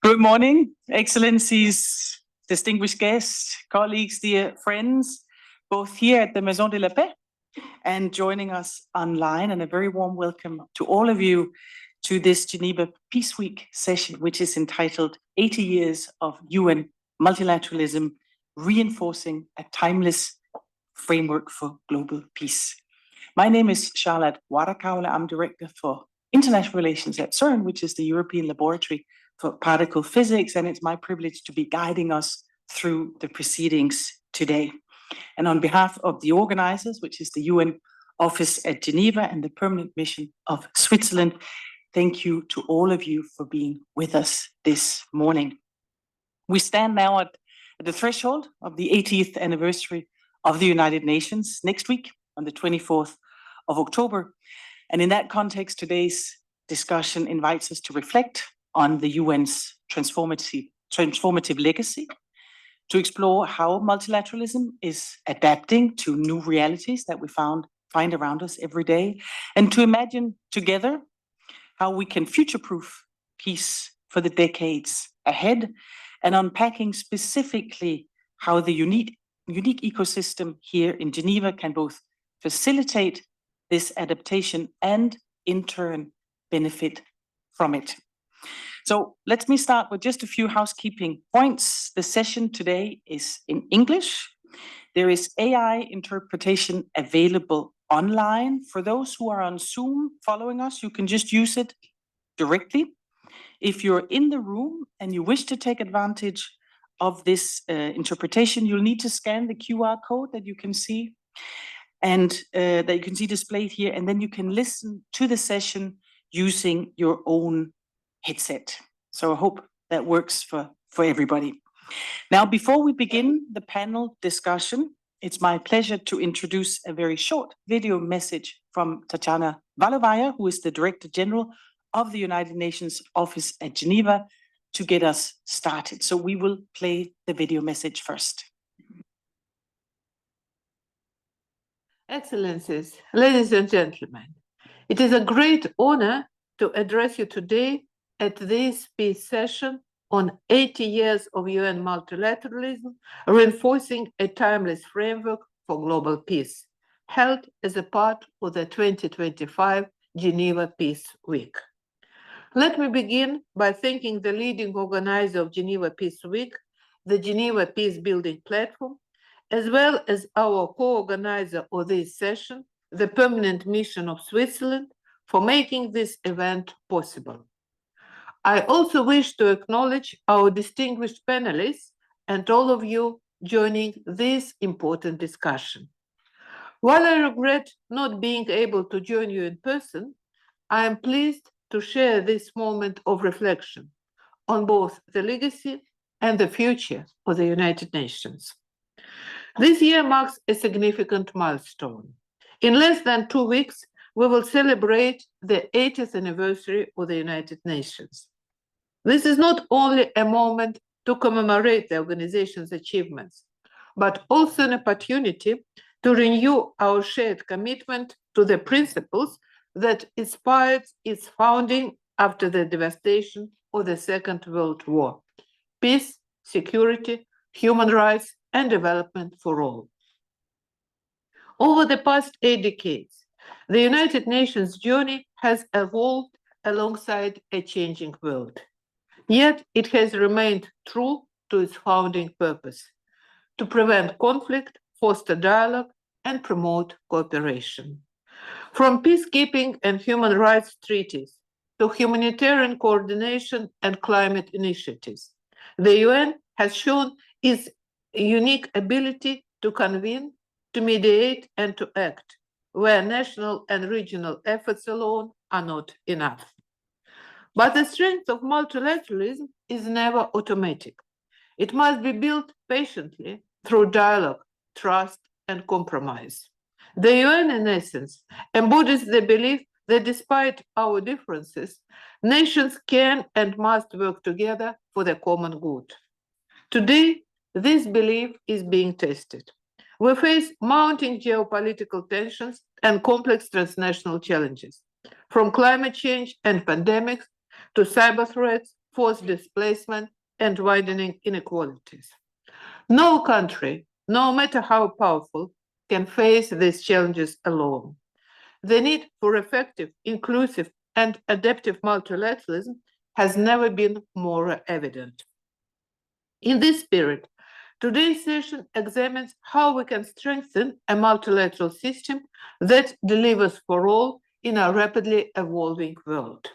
Good morning, Excellencies, distinguished guests, colleagues, dear friends, both here at the Maison de la Paix and joining us online. And a very warm welcome to all of you to this Geneva Peace Week session, which is entitled 80 Years of UN Multilateralism, Reinforcing a Timeless Framework for Global Peace. My name is Charlotte Waterkaula. I'm Director for International Relations at CERN, which is the European Laboratory for Particle Physics, and it's my privilege to be guiding us through the proceedings today. And on behalf of the organizers, which is the UN Office at Geneva and the Permanent Mission of Switzerland, thank you to all of you for being with us this morning. We stand now at the threshold of the 80th anniversary of the United Nations next week on the 24th of October. And in that context, today's discussion invites us to reflect on the UN's transformative legacy, to explore how multilateralism is adapting to new realities that we find around us every day, and to imagine together how we can future-proof peace for the decades ahead, and unpacking specifically how the unique ecosystem here in Geneva can both facilitate this adaptation and in turn benefit from it. So let me start with just a few housekeeping points. The session today is in English. There is AI interpretation available online. For those who are on Zoom following us, you can just use it directly. If you're in the room and you wish to take advantage of this interpretation, you'll need to scan the QR code that you can see and that you can see displayed here, and then you can listen to the session using your own headset. So I hope that works for everybody. Now, before we begin the panel discussion, it's my pleasure to introduce a very short video message from Tatiana Valovaya, who is the Director General of the United Nations Office at Geneva, to get us started. So we will play the video message first. Excellencies, ladies and gentlemen, it is a great honor to address you today at this peace session on 80 years of UN multilateralism, reinforcing a timeless framework for global peace, held as a part of the 2025 Geneva Peace Week. Let me begin by thanking the leading organizer of Geneva Peace Week, the Geneva Peace Building Platform, as well as our co-organizer of this session, the Permanent Mission of Switzerland, for making this event possible. I also wish to acknowledge our distinguished panelists and all of you joining this important discussion. While I regret not being able to join you in person, I am pleased to share this moment of reflection on both the legacy and the future of the United Nations. This year marks a significant milestone. In less than 2 weeks, we will celebrate the 80th anniversary of the United Nations. This is not only a moment to commemorate the organization's achievements, but also an opportunity to renew our shared commitment to the principles that inspired its founding after the devastation of the Second World War: peace, security, human rights, and development for all. Over the past 8 decades, the United Nations journey has evolved alongside a changing world. Yet it has remained true to its founding purpose: to prevent conflict, foster dialogue, and promote cooperation. From peacekeeping and human rights treaties to humanitarian coordination and climate initiatives, the UN has shown its unique ability to convene, to mediate, and to act, where national and regional efforts alone are not enough. But the strength of multilateralism is never automatic. It must be built patiently through dialogue, trust, and compromise. The UN, in essence, embodies the belief that despite our differences, nations can and must work together for the common good. Today, this belief is being tested. We face mounting geopolitical tensions and complex transnational challenges, from climate change and pandemics to cyber threats, forced displacement, and widening inequalities. No country, no matter how powerful, can face these challenges alone. The need for effective, inclusive, and adaptive multilateralism has never been more evident. In this spirit, today's session examines how we can strengthen a multilateral system that delivers for all in a rapidly evolving world.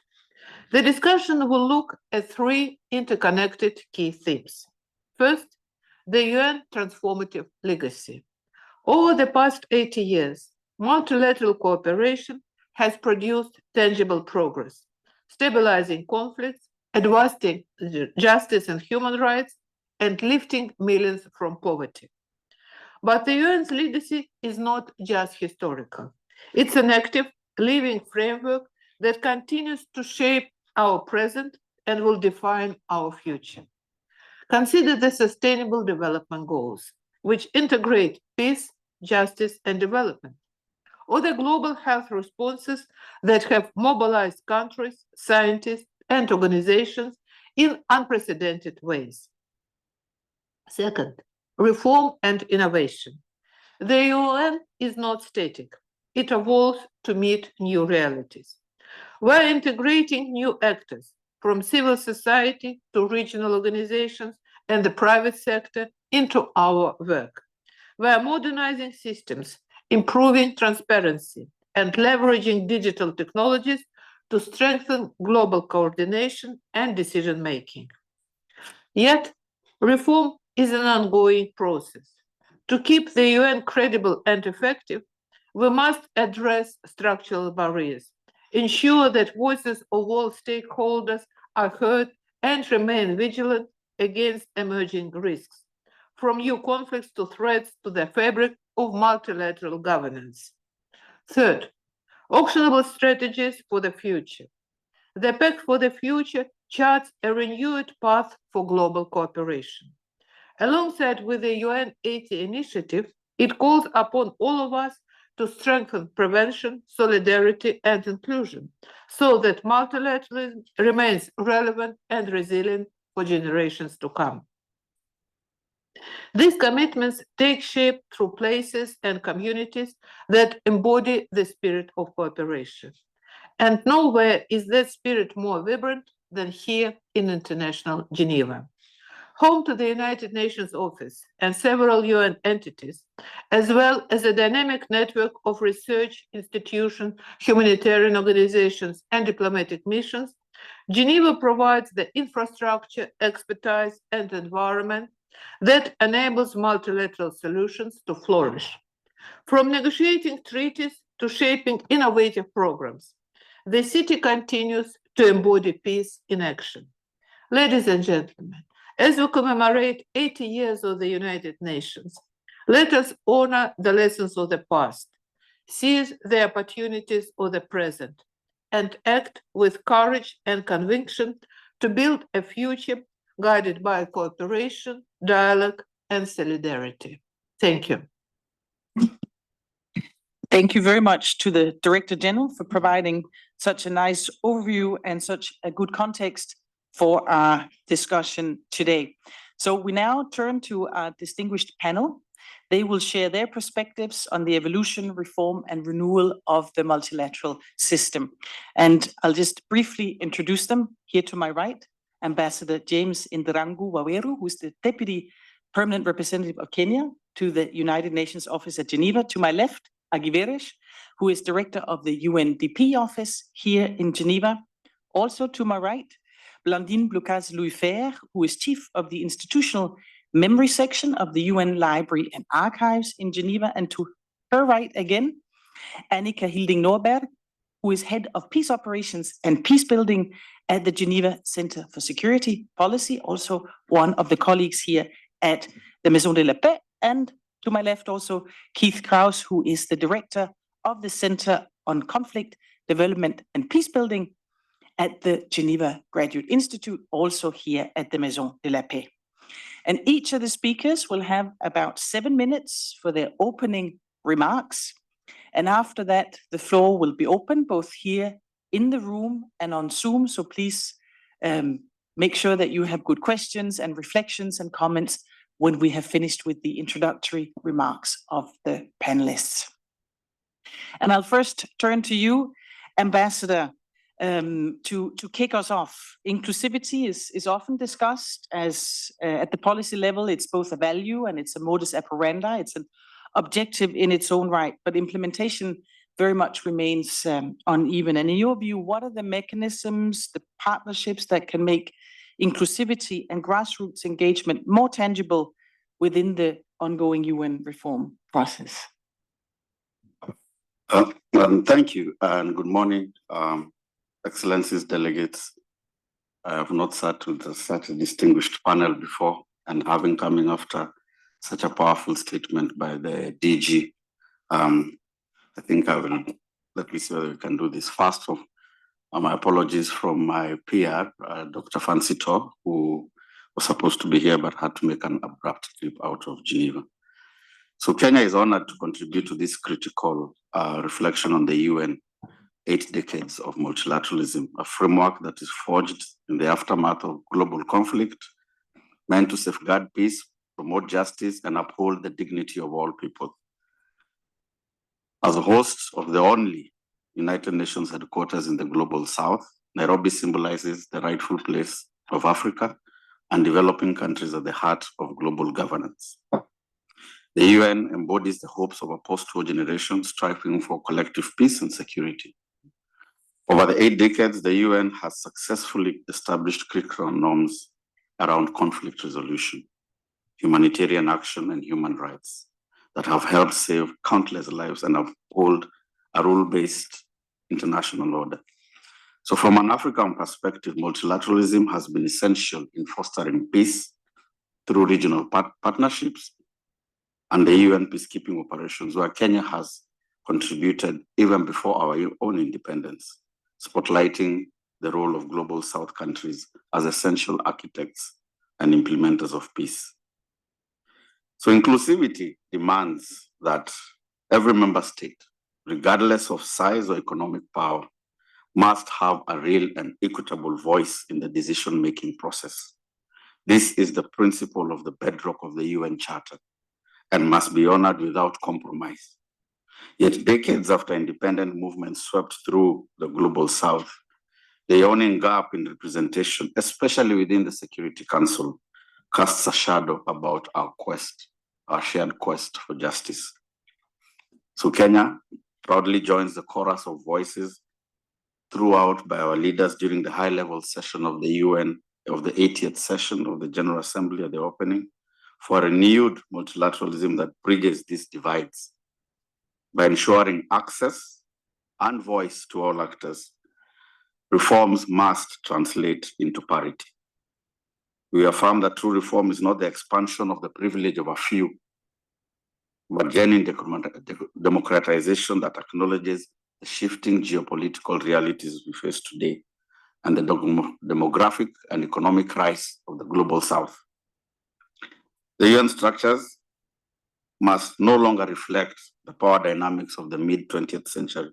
The discussion will look at three interconnected key themes. First, the UN transformative legacy. Over the past 80 years, multilateral cooperation has produced tangible progress, stabilizing conflicts, advancing justice and human rights, and lifting millions from poverty. But the UN's legacy is not just historical. It's an active, living framework that continues to shape our present and will define our future. Consider the Sustainable Development Goals, which integrate peace, justice, and development, or the global health responses that have mobilized countries, scientists, and organizations in unprecedented ways. Second, reform and innovation. The UN is not static. It evolves to meet new realities. We're integrating new actors, from civil society to regional organizations and the private sector, into our work. We're modernizing systems, improving transparency, and leveraging digital technologies to strengthen global coordination and decision-making. Yet, reform is an ongoing process. To keep the UN credible and effective, we must address structural barriers, ensure that voices of all stakeholders are heard, and remain vigilant against emerging risks, from new conflicts to threats to the fabric of multilateral governance. Third, actionable strategies for the future. The Pact for the Future charts a renewed path for global cooperation. Alongside with the UN 80 initiative, it calls upon all of us to strengthen prevention, solidarity, and inclusion, so that multilateralism remains relevant and resilient for generations to come. These commitments take shape through places and communities that embody the spirit of cooperation. And nowhere is that spirit more vibrant than here in International Geneva. Home to the United Nations office and several UN entities, as well as a dynamic network of research institutions, humanitarian organizations, and diplomatic missions, Geneva provides the infrastructure, expertise, and environment that enables multilateral solutions to flourish. From negotiating treaties to shaping innovative programs, the city continues to embody peace in action. Ladies and gentlemen, as we commemorate 80 years of the United Nations, let us honor the lessons of the past, seize the opportunities of the present, and act with courage and conviction to build a future guided by cooperation, dialogue, and solidarity. Thank you. Thank you very much to the Director General for providing such a nice overview and such a good context for our discussion today. So we now turn to our distinguished panel. They will share their perspectives on the evolution, reform, and renewal of the multilateral system. And I'll just briefly introduce them. Here to my right, Ambassador James Ndirangu Waweru, who's the Deputy Permanent Representative of Kenya to the United Nations Office at Geneva. To my left, Agiveresh, who is Director of the UNDP office here in Geneva. Also to my right, Blandine Blucas-Louis-Fer, who is Chief of the Institutional Memory Section of the UN Library and Archives in Geneva. And to her right again, Annika Hilding-Norberg, who is Head of Peace Operations and Peacebuilding at the Geneva Center for Security Policy, also one of the colleagues here at the Maison de la Paix. And to my left also, Keith Krause, who is the Director of the Center on Conflict, Development and Peacebuilding at the Geneva Graduate Institute, also here at the Maison de la Paix. And each of the speakers will have about 7 minutes for their opening remarks. And after that, the floor will be open both here in the room and on Zoom. So please make sure that you have good questions and reflections and comments when we have finished with the introductory remarks of the panelists. And I'll first turn to you, Ambassador, to kick us off. Inclusivity is often discussed as at the policy level, it's both a value and it's a modus operandi, it's an objective in its own right, but implementation very much remains uneven. And in your view, what are the mechanisms, the partnerships that can make inclusivity and grassroots engagement more tangible within the ongoing UN reform process? Thank you and good morning, Excellencies, delegates. I have not sat with such a distinguished panel before, and having coming after such a powerful statement by the DG, I think I will, let me see whether we can do this fast. My apologies from my peer, Dr. Fancito, who was supposed to be here but had to make an abrupt trip out of Geneva. So Kenya is honored to contribute to this critical reflection on the UN 8 decades of multilateralism, a framework that is forged in the aftermath of global conflict, meant to safeguard peace, promote justice, and uphold the dignity of all people. As a host of the only United Nations headquarters in the global south, Nairobi symbolizes the rightful place of Africa and developing countries at the heart of global governance. The UN embodies the hopes of a post-war generation striving for collective peace and security. Over the 8 decades, the UN has successfully established curriculum norms around conflict resolution, humanitarian action, and human rights that have helped save countless lives and uphold a rule-based international order. So from an African perspective, multilateralism has been essential in fostering peace through regional partnerships and the UN peacekeeping operations, where Kenya has contributed even before our own independence, spotlighting the role of global South countries as essential architects and implementers of peace. So inclusivity demands that every member state, regardless of size or economic power, must have a real and equitable voice in the decision-making process. This is the principle of the bedrock of the UN Charter and must be honored without compromise. Yet decades after independent movements swept through the global South, the yawning gap in representation, especially within the Security Council, casts a shadow about our shared quest for justice. So Kenya proudly joins the chorus of voices throughout by our leaders during the high-level session of the UN, of the 80th session of the General Assembly at the opening, for a renewed multilateralism that bridges these divides by ensuring access and voice to all actors. Reforms must translate into parity. We affirm that true reform is not the expansion of the privilege of a few, but genuine democratization that acknowledges the shifting geopolitical realities we face today and the demographic and economic rise of the global South. The UN structures must no longer reflect the power dynamics of the mid-20th century,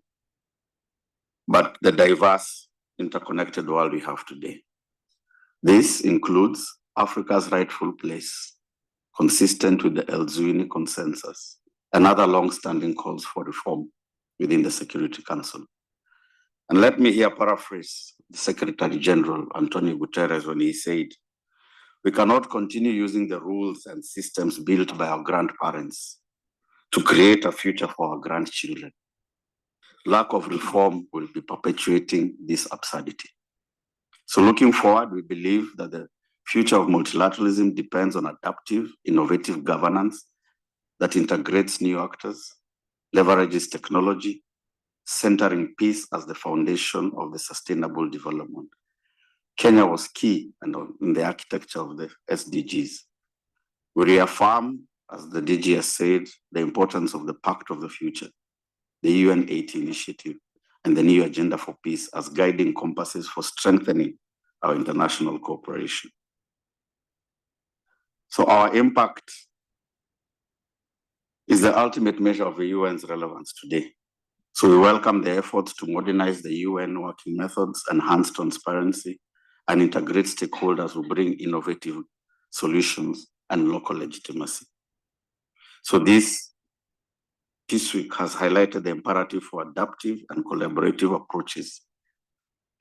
but the diverse, interconnected world we have today. This includes Africa's rightful place, consistent with the El Zuini consensus and other long-standing calls for reform within the Security Council. And let me here paraphrase the Secretary-General António Guterres when he said, "We cannot continue using the rules and systems built by our grandparents to create a future for our grandchildren. Lack of reform will be perpetuating this absurdity." So looking forward, we believe that the future of multilateralism depends on adaptive, innovative governance that integrates new actors, leverages technology, centering peace as the foundation of the sustainable development. Kenya was key in the architecture of the SDGs. We reaffirm, as the DG has said, the importance of the Pact of the Future, the UN 80 initiative, and the new agenda for peace as guiding compasses for strengthening our international cooperation. So our impact is the ultimate measure of the UN's relevance today. So we welcome the efforts to modernize the UN working methods, enhance transparency, and integrate stakeholders who bring innovative solutions and local legitimacy. So this Peace Week has highlighted the imperative for adaptive and collaborative approaches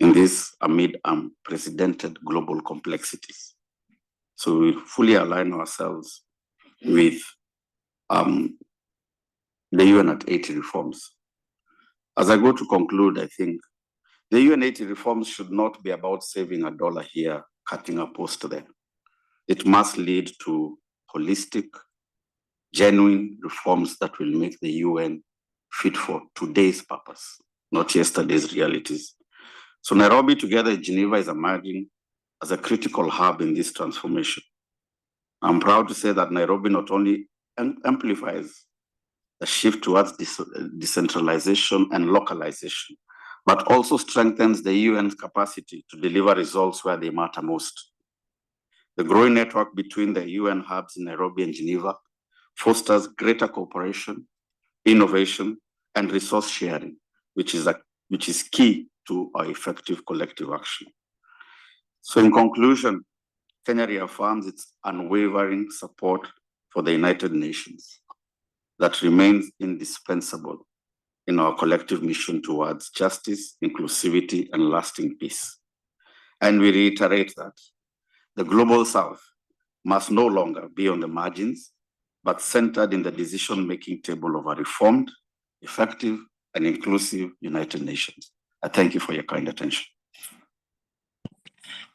in this amid unprecedented global complexities. So we fully align ourselves with the UN at 80 reforms. As I go to conclude, I think the UN 80 reforms should not be about saving a dollar here, cutting a post there. It must lead to holistic, genuine reforms that will make the UN fit for today's purpose, not yesterday's realities. So Nairobi, together with Geneva, is emerging as a critical hub in this transformation. I'm proud to say that Nairobi not only amplifies the shift towards decentralization and localization, but also strengthens the UN's capacity to deliver results where they matter most. The growing network between the UN hubs in Nairobi and Geneva fosters greater cooperation, innovation, and resource sharing, which is key to our effective collective action. So in conclusion, Kenya reaffirms its unwavering support for the United Nations that remains indispensable in our collective mission towards justice, inclusivity, and lasting peace. And we reiterate that the Global South must no longer be on the margins, but centered in the decision-making table of a reformed, effective, and inclusive United Nations. I thank you for your kind attention.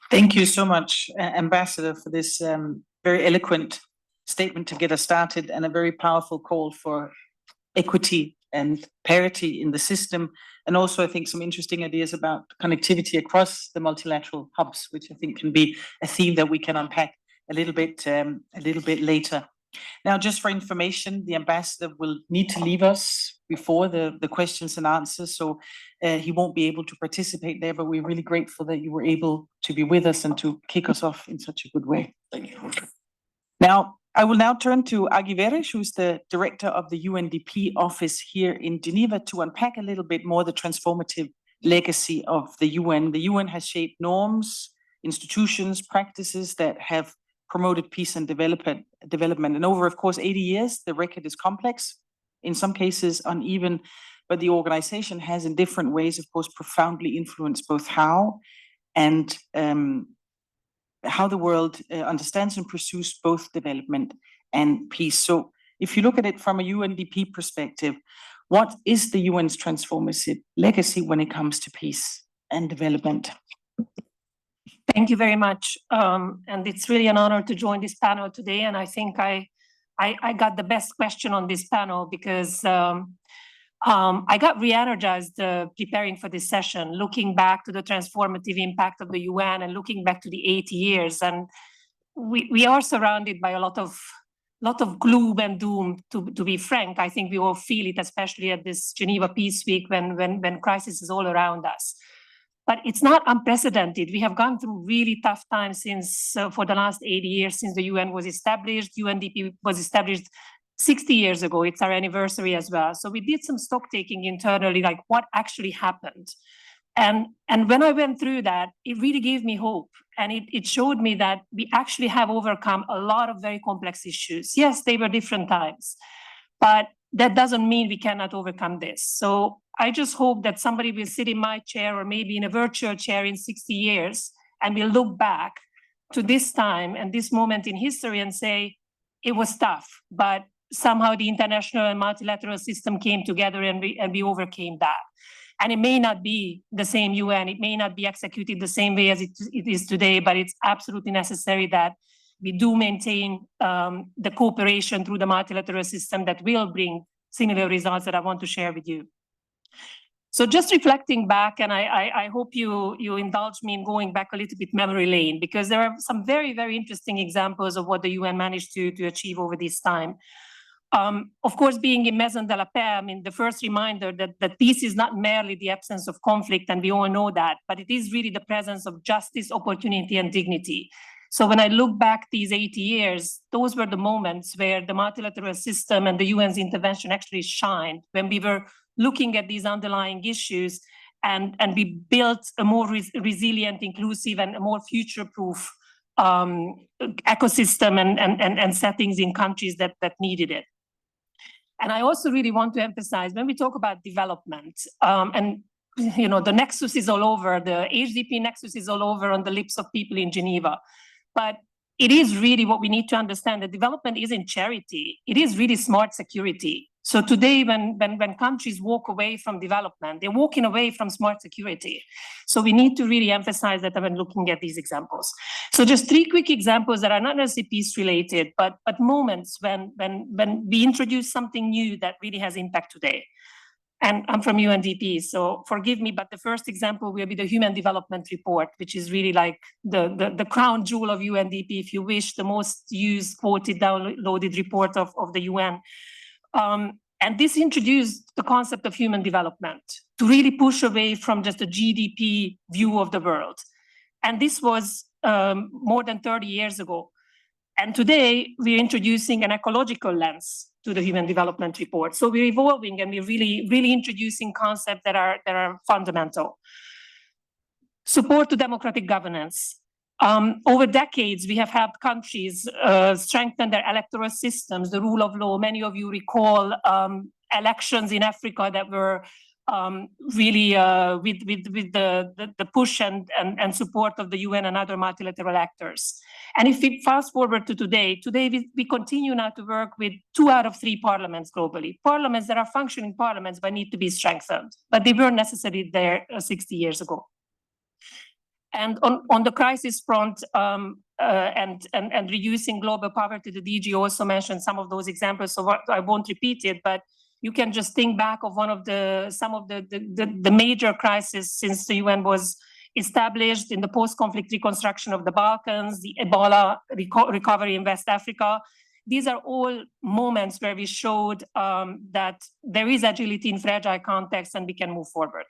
Thank you so much, Ambassador, for this very eloquent statement to get us started, and a very powerful call for equity and parity in the system. And also, I think, some interesting ideas about connectivity across the multilateral hubs, which I think can be a theme that we can unpack a little bit later. Now, just for information, the ambassador will need to leave us before the questions and answers, so he won't be able to participate there, but we're really grateful that you were able to be with us and to kick us off in such a good way. Thank you. Now, I will now turn to Agi Veres, who's the director of the UNDP office here in Geneva, to unpack a little bit more the transformative legacy of the UN. The UN has shaped norms, institutions, practices that have promoted peace and development. And over, of course, 80 years, the record is complex, in some cases uneven, but the organization has in different ways, of course, profoundly influenced both how the world understands and pursues both development and peace. So if you look at it from a UNDP perspective, what is the UN's transformative legacy when it comes to peace and development? Thank you very much. And it's really an honor to join this panel today. And I think I got the best question on this panel because I got re-energized preparing for this session, looking back to the transformative impact of the UN and looking back to the 80 years. And we are surrounded by a lot of gloom and doom, to be frank. I think we all feel it, especially at this Geneva Peace Week when crisis is all around us. But it's not unprecedented. We have gone through really tough times since for the last 80 years since the UN was established. UNDP was established 60 years ago. It's our anniversary as well. So we did some stock taking internally, like what actually happened. And when I went through that, it really gave me hope. And it showed me that we actually have overcome a lot of very complex issues. Yes, they were different times, but that doesn't mean we cannot overcome this. So I just hope that somebody will sit in my chair or maybe in a virtual chair in 60 years and will look back to this time and this moment in history and say, it was tough, but somehow the international and multilateral system came together and we overcame that. And it may not be the same UN, it may not be executed the same way as it is today, but it's absolutely necessary that we do maintain the cooperation through the multilateral system that will bring similar results that I want to share with you. So just reflecting back, and I hope you indulge me in going back a little bit memory lane, because there are some very, very interesting examples of what the UN managed to achieve over this time. Of course, being in Maison de la Paix, I mean, the first reminder that peace is not merely the absence of conflict, and we all know that, but it is really the presence of justice, opportunity, and dignity. So when I look back these 80 years, those were the moments where the multilateral system and the UN's intervention actually shined, when we were looking at these underlying issues and we built a more resilient, inclusive, and a more future-proof ecosystem and settings in countries that needed it. And I also really want to emphasize, when we talk about development, and the nexus is all over, the HDP nexus is all over on the lips of people in Geneva. But it is really what we need to understand, that development isn't charity. It is really smart security. So today, when countries walk away from development, they're walking away from smart security. So we need to really emphasize that when looking at these examples. So just 3 quick examples that are not necessarily peace related, but moments when we introduce something new that really has impact today. And I'm from UNDP, so forgive me, but the first example will be the Human Development Report, which is really like the crown jewel of UNDP, if you wish, the most used, quoted, downloaded report of the UN. And this introduced the concept of human development to really push away from just a GDP view of the world. And this was more than 30 years ago. And today, we're introducing an ecological lens to the Human Development Report. So we're evolving and we're really introducing concepts that are fundamental. Support to democratic governance. Over decades, we have helped countries strengthen their electoral systems, the rule of law. Many of you recall elections in Africa that were really with the push and support of the UN and other multilateral actors. And if we fast forward to today we continue now to work with 2 out of 3 parliaments globally. Parliaments that are functioning parliaments but need to be strengthened, but they weren't necessarily there 60 years ago. And on the crisis front and reducing global poverty, the DG also mentioned some of those examples, so I won't repeat it, but you can just think back of some of the major crises since the UN was established, in the post-conflict reconstruction of the Balkans, the Ebola recovery in West Africa. These are all moments where we showed that there is agility in fragile contexts and we can move forward.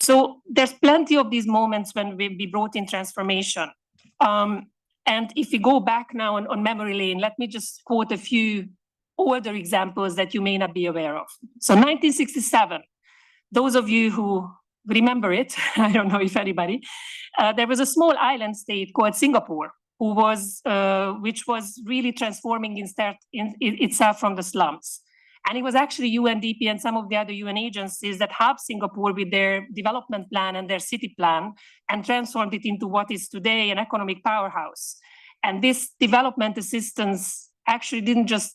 So there's plenty of these moments when we brought in transformation. And if we go back now on memory lane, let me just quote a few older examples that you may not be aware of. So 1967, those of you who remember it, I don't know if anybody, there was a small island state called Singapore, which was really transforming itself from the slums. And it was actually UNDP and some of the other UN agencies that helped Singapore with their development plan and their city plan and transformed it into what is today an economic powerhouse. And this development assistance actually didn't just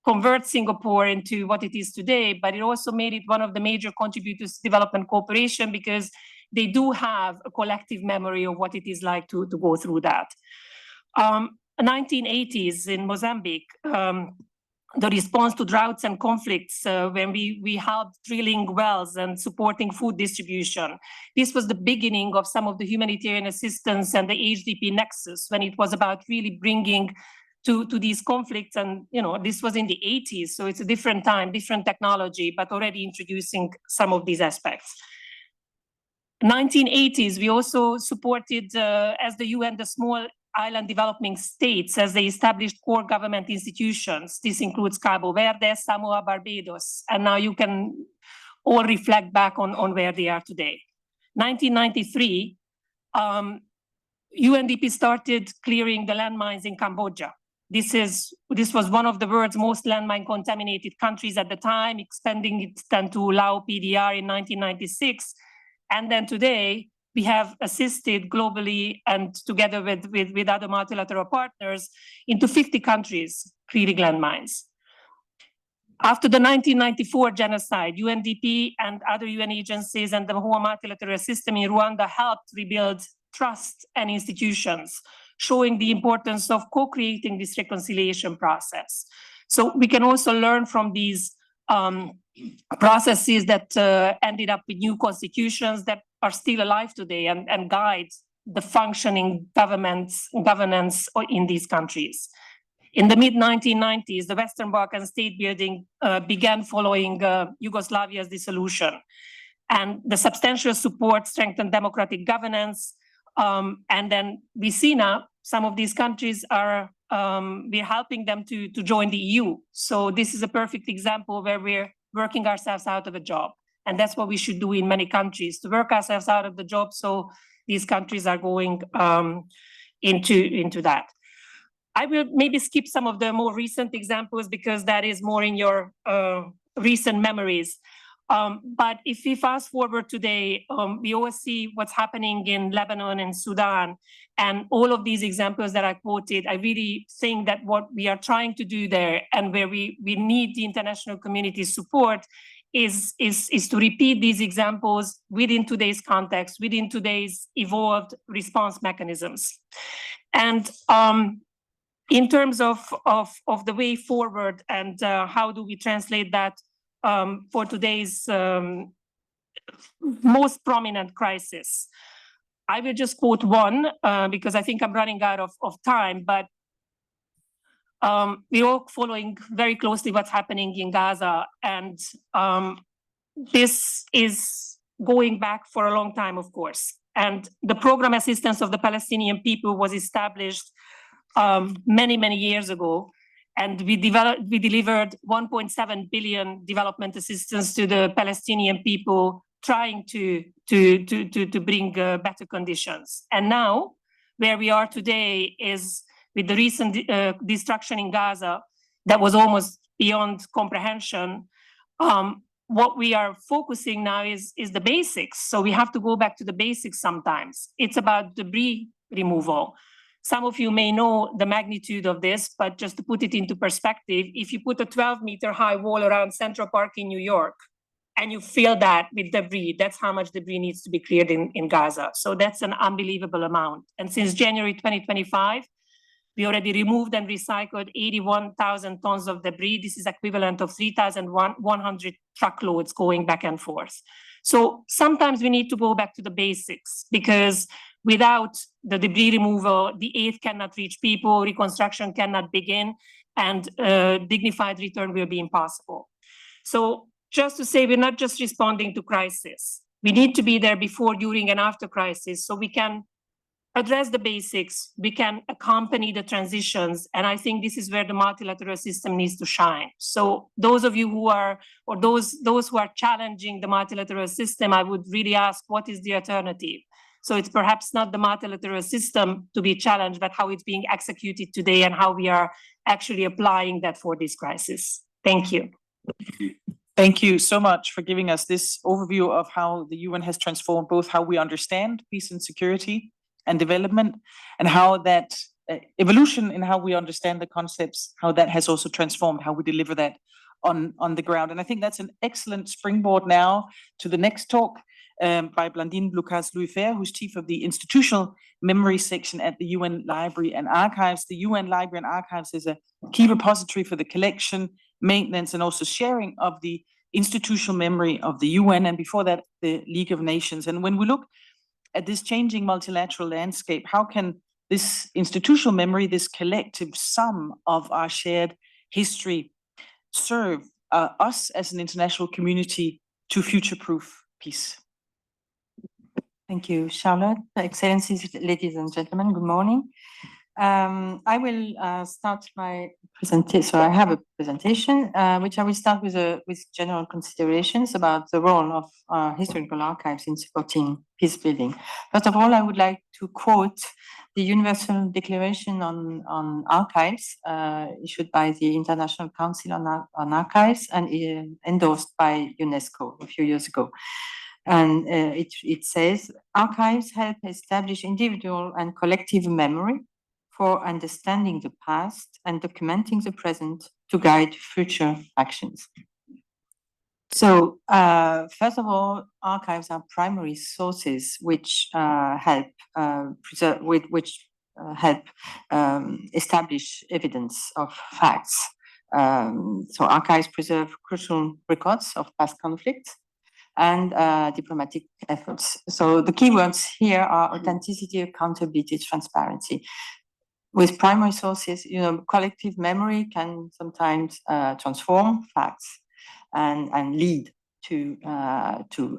convert Singapore into what it is today, but it also made it one of the major contributors to development cooperation because they do have a collective memory of what it is like to go through that. 1980s in Mozambique, the response to droughts and conflicts when we helped drilling wells and supporting food distribution. This was the beginning of some of the humanitarian assistance and the HDP nexus when it was about really bringing to these conflicts. And this was in the 80s, so it's a different time, different technology, but already introducing some of these aspects. 1980s, we also supported as the UN, the small island developing states as they established core government institutions. This includes Cabo Verde, Samoa, Barbados, and now you can all reflect back on where they are today. 1993, UNDP started clearing the landmines in Cambodia. This was one of the world's most landmine contaminated countries at the time, expanding it then to Lao PDR in 1996. And then today, we have assisted globally and together with other multilateral partners into 50 countries clearing landmines. After the 1994 genocide, UNDP and other UN agencies and the whole multilateral system in Rwanda helped rebuild trust and institutions, showing the importance of co-creating this reconciliation process. So we can also learn from these processes that ended up with new constitutions that are still alive today and guide the functioning governance in these countries. In the mid-1990s, the Western Balkan state building began following Yugoslavia's dissolution. And the substantial support strengthened democratic governance. And then we see now some of these countries are, we're helping them to join the EU. So this is a perfect example where we're working ourselves out of a job. And that's what we should do in many countries, to work ourselves out of the job. So these countries are going into that. I will maybe skip some of the more recent examples because that is more in your recent memories. But if we fast forward today, we all see what's happening in Lebanon and Sudan, and all of these examples that I quoted. I really think that what we are trying to do there, and where we need the international community's support, is to repeat these examples within today's context, within today's evolved response mechanisms. And in terms of the way forward and how do we translate that for today's most prominent crisis. I will just quote one because I think I'm running out of time, but we're all following very closely what's happening in Gaza. And this is going back for a long time, of course. And the program assistance of the Palestinian people was established many, many years ago. And we delivered 1.7 billion development assistance to the Palestinian people, trying to bring better conditions. And now, where we are today is with the recent destruction in Gaza, that was almost beyond comprehension. What we are focusing now is the basics. So we have to go back to the basics sometimes. It's about debris removal. Some of you may know the magnitude of this, but just to put it into perspective, if you put a 12-meter high wall around Central Park in New York, and you fill that with debris, that's how much debris needs to be cleared in Gaza. So that's an unbelievable amount. And since January 2025, we already removed and recycled 81,000 tons of debris. This is equivalent of 3,100 truckloads going back and forth. So sometimes we need to go back to the basics, because without the debris removal, the aid cannot reach people, reconstruction cannot begin, and dignified return will be impossible. So just to say, we're not just responding to crisis. We need to be there before, during, and after crisis, so we can address the basics, we can accompany the transitions, and I think this is where the multilateral system needs to shine. So those of you who are, or those who are challenging the multilateral system, I would really ask, what is the alternative? So it's perhaps not the multilateral system to be challenged, but how it's being executed today and how we are actually applying that for this crisis. Thank you. Thank you so much for giving us this overview of how the UN has transformed both how we understand peace and security and development, and how that evolution in how we understand the concepts, how that has also transformed how we deliver that on the ground. And I think that's an excellent springboard now to the next talk by Blandine Lucas-Louis-Fer, who's chief of the institutional memory section at the UN Library and Archives. The UN Library and Archives is a key repository for the collection, maintenance, and also sharing of the institutional memory of the UN, and before that, the League of Nations. And when we look at this changing multilateral landscape, how can this institutional memory, this collective sum of our shared history, serve us as an international community to future-proof peace? Thank you, Charlotte. Excellencies, ladies and gentlemen, good morning. I will start my presentation. So I have a presentation, which I will start with general considerations about the role of historical archives in supporting peace building. First of all, I would like to quote the Universal Declaration on Archives, issued by the International Council on Archives and endorsed by UNESCO a few years ago. And it says, archives help establish individual and collective memory for understanding the past and documenting the present to guide future actions. So, first of all, archives are primary sources which help preserve, help establish evidence of facts. So, archives preserve crucial records of past conflicts and diplomatic efforts. So, the keywords here are authenticity, accountability, transparency. With primary sources, collective memory can sometimes transform facts and lead to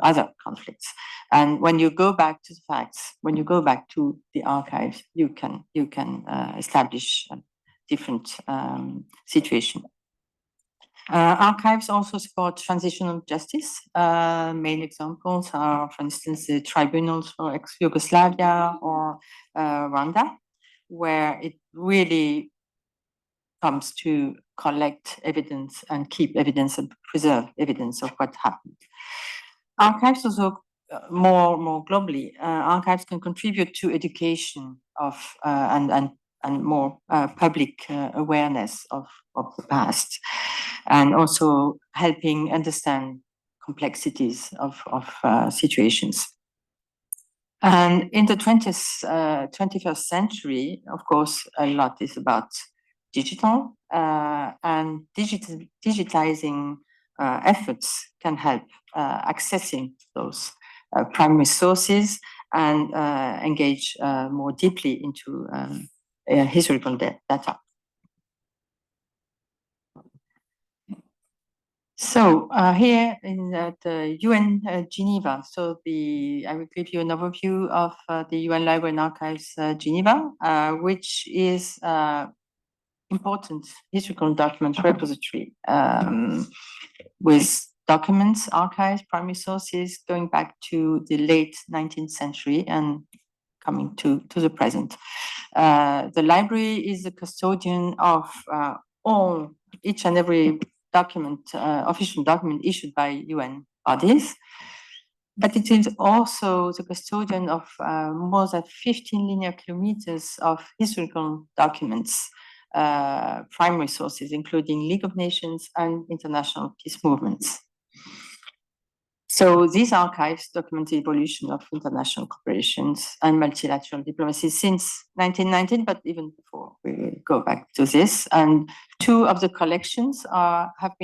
other conflicts. And when you go back to the facts, when you go back to the archives, you can establish a different situation. Archives also support transitional justice. Main examples are, for instance, the tribunals for ex-Yugoslavia or Rwanda, where it really comes to collect evidence and keep evidence and preserve evidence of what happened. Archives also, more globally, archives can contribute to education of and more public awareness of the past, and also helping understand complexities of situations. And in the 21st century, of course, a lot is about digital, and digitizing efforts can help accessing those primary sources and engage more deeply into historical data. So here in the UN Geneva, I will give you an overview of the UN Library and Archives Geneva, which is important historical document repository with documents, archives, primary sources going back to the late 19th century and coming to the present. The library is the custodian of each and every document, official document issued by UN bodies, but it is also the custodian of more than 15 linear kilometers of historical documents, primary sources, including League of Nations and international peace movements. So these archives document the evolution of international cooperations and multilateral diplomacy since 1919, but even before. We will go back to this. And two of the collections are now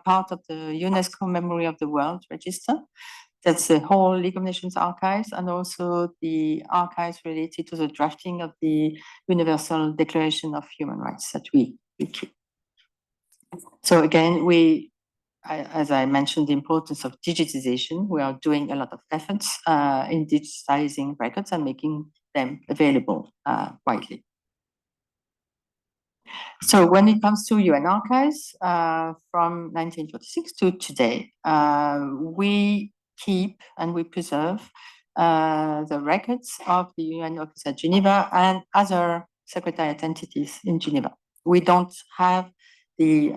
part of the UNESCO Memory of the World Register. That's the whole League of Nations archives, and also the archives related to the drafting of the Universal Declaration of Human Rights that we keep. So again, as I mentioned, the importance of digitization, we are doing a lot of efforts in digitizing records and making them available widely. So when it comes to UN archives, from 1946 to today, we keep and we preserve the records of the UN office at Geneva and other secretariat entities in Geneva. We don't have the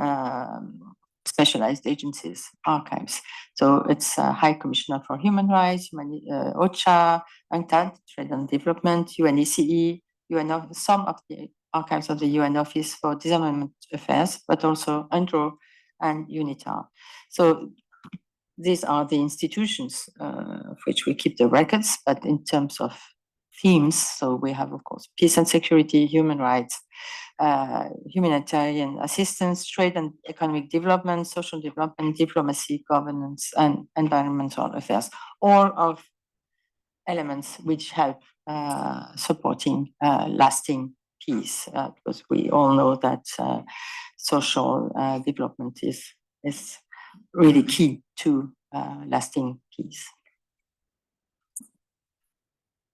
specialized agencies archives. So it's High Commissioner for Human Rights, OCHA, UNCTAD, Trade and Development, UNECE, some of the archives of the UN Office for Disarmament Affairs, but also UNDRO and UNITAR. So these are the institutions of which we keep the records, but in terms of themes, so we have, of course, peace and security, human rights, humanitarian assistance, trade and economic development, social development, diplomacy, governance, and environmental affairs, all of elements which help supporting lasting peace, because we all know that social development is really key to lasting peace.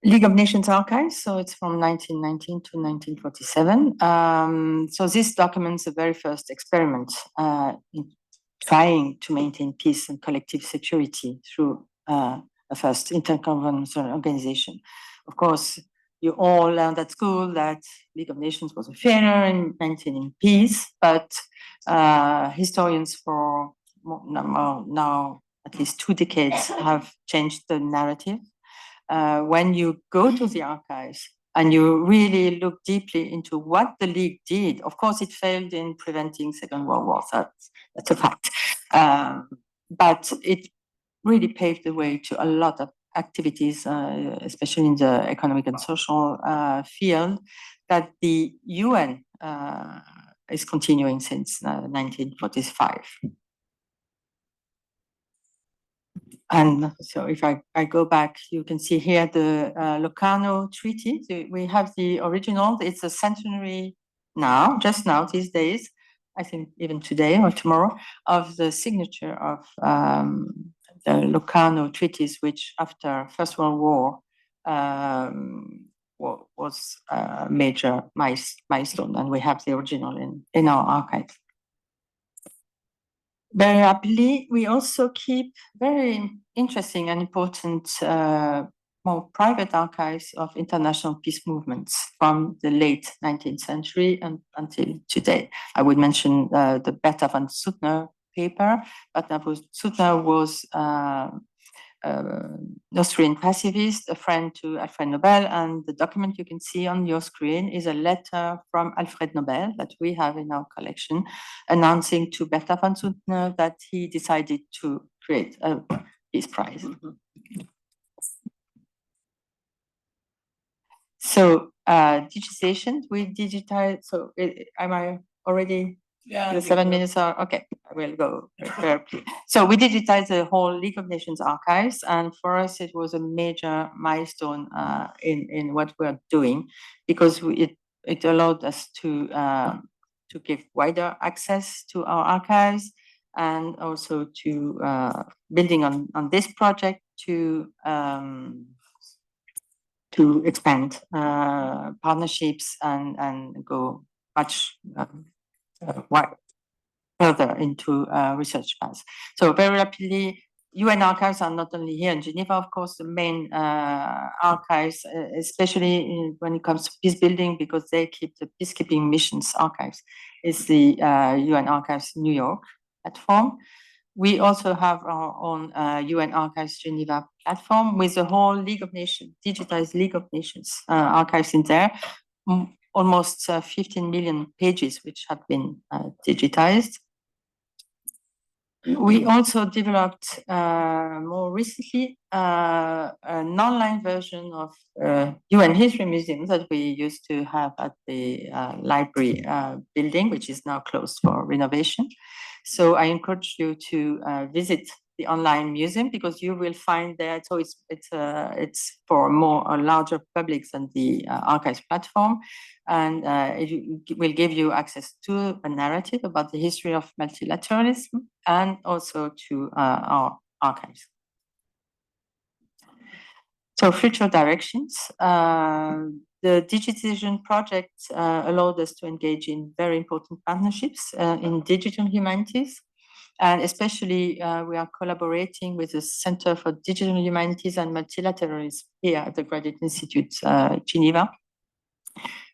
League of Nations archives, so it's from 1919 to 1947. So this documents the very first experiment in trying to maintain peace and collective security through a first intergovernmental organization. Of course, you all learned at school that League of Nations was a failure in maintaining peace, but historians for now at least 2 decades have changed the narrative. When you go to the archives and you really look deeply into what the League did, of course, it failed in preventing Second World War. That's a fact. But it really paved the way to a lot of activities, especially in the economic and social field, that the UN is continuing since 1945. And so if I go back, you can see here the Locarno Treaty. We have the original, it's a centenary now, just now, these days, I think even today or tomorrow, of the signature of the Locarno treaties, which after First World War was a major milestone, and we have the original in our archives. Very rapidly, we also keep very interesting and important more private archives of international peace movements from the late 19th century and until today. I would mention the Bertha von Suttner paper. Bertha von Suttner was Austrian pacifist, a friend to Alfred Nobel, and the document you can see on your screen is a letter from Alfred Nobel that we have in our collection, announcing to Bertha von Suttner that he decided to create a peace prize. So digitization, we digitize. So am I already? Yeah. The 7 minutes are okay. I will go very quickly. So we digitized the whole League of Nations archives, and for us it was a major milestone in what we're doing, because it allowed us to give wider access to our archives, and also to building on this project to expand partnerships and go much further into research paths. So very rapidly, UN archives are not only here in Geneva, of course, the main archives, especially when it comes to peace building, because they keep the peacekeeping missions archives, is the UN Archives New York platform. We also have our own UN Archives Geneva platform with the whole League of Nations, digitized League of Nations archives in there. Almost 15 million pages which have been digitized. We also developed more recently an online version of UN History Museum that we used to have at the library building, which is now closed for renovation. So I encourage you to visit the online museum, because you will find there. So it's for a larger public than the archives platform, and it will give you access to a narrative about the history of multilateralism and also to our archives. So future directions. The digitization project allowed us to engage in very important partnerships in digital humanities. And especially, we are collaborating with the Center for Digital Humanities and Multilateralism here at the Graduate Institute, Geneva,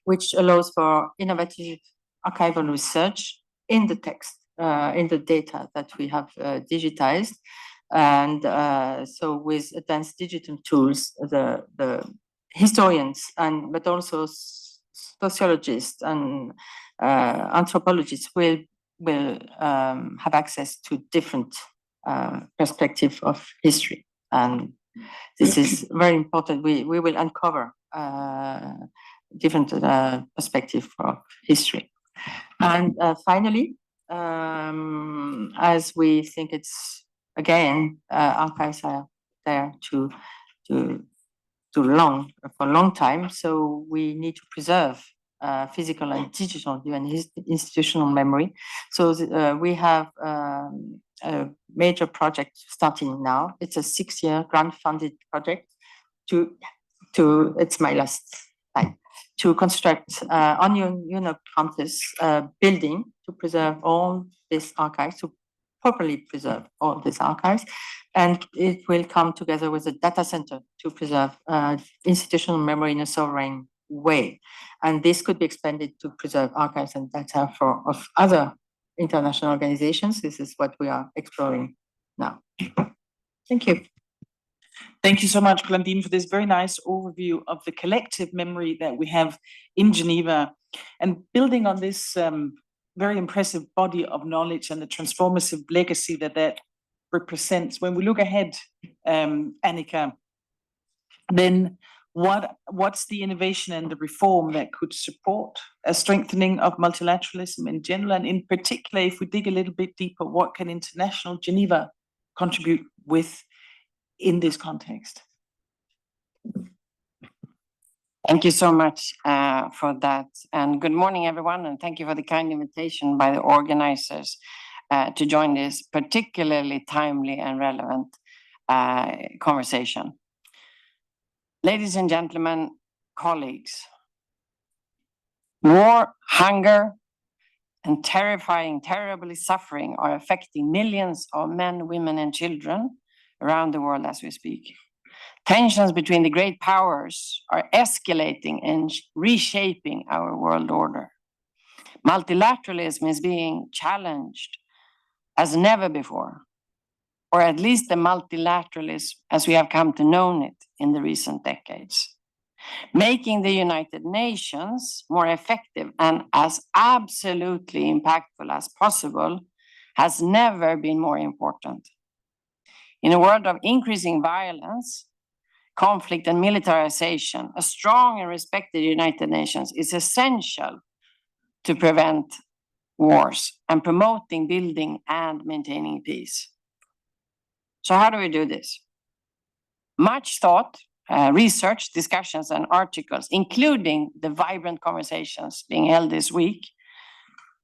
which allows for innovative archival research in the text, in the data that we have digitized. And so with advanced digital tools, the historians, but also sociologists and anthropologists will have access to different perspectives of history. And this is very important. We will uncover different perspectives of history. And finally, as we think it's, again, archives are there for a long time, so we need to preserve physical and digital UN institutional memory. So we have a major project starting now. It's a 6-year grant-funded project it's my last slide, to construct on UNOP campus building to preserve all these archives, to properly preserve all these archives. And it will come together with a data center to preserve institutional memory in a sovereign way. And this could be expanded to preserve archives and data of other international organizations. This is what we are exploring now. Thank you. Thank you so much, Blandine, for this very nice overview of the collective memory that we have in Geneva, and building on this very impressive body of knowledge and the transformative legacy that represents. When we look ahead, Annika, then what's the innovation and the reform that could support a strengthening of multilateralism in general, and in particular, if we dig a little bit deeper, what can International Geneva contribute with in this context? Thank you so much for that. And good morning, everyone. And thank you for the kind invitation by the organizers to join this particularly timely and relevant conversation. Ladies and gentlemen, colleagues, war, hunger, and terrifying, terribly suffering are affecting millions of men, women, and children around the world as we speak. Tensions between the great powers are escalating and reshaping our world order. Multilateralism is being challenged as never before, or at least the multilateralism as we have come to know it in the recent decades. Making the United Nations more effective and as absolutely impactful as possible has never been more important. In a world of increasing violence, conflict, and militarization, a strong and respected United Nations is essential to prevent wars and promoting, building, and maintaining peace. So how do we do this? Much thought, research, discussions, and articles, including the vibrant conversations being held this week,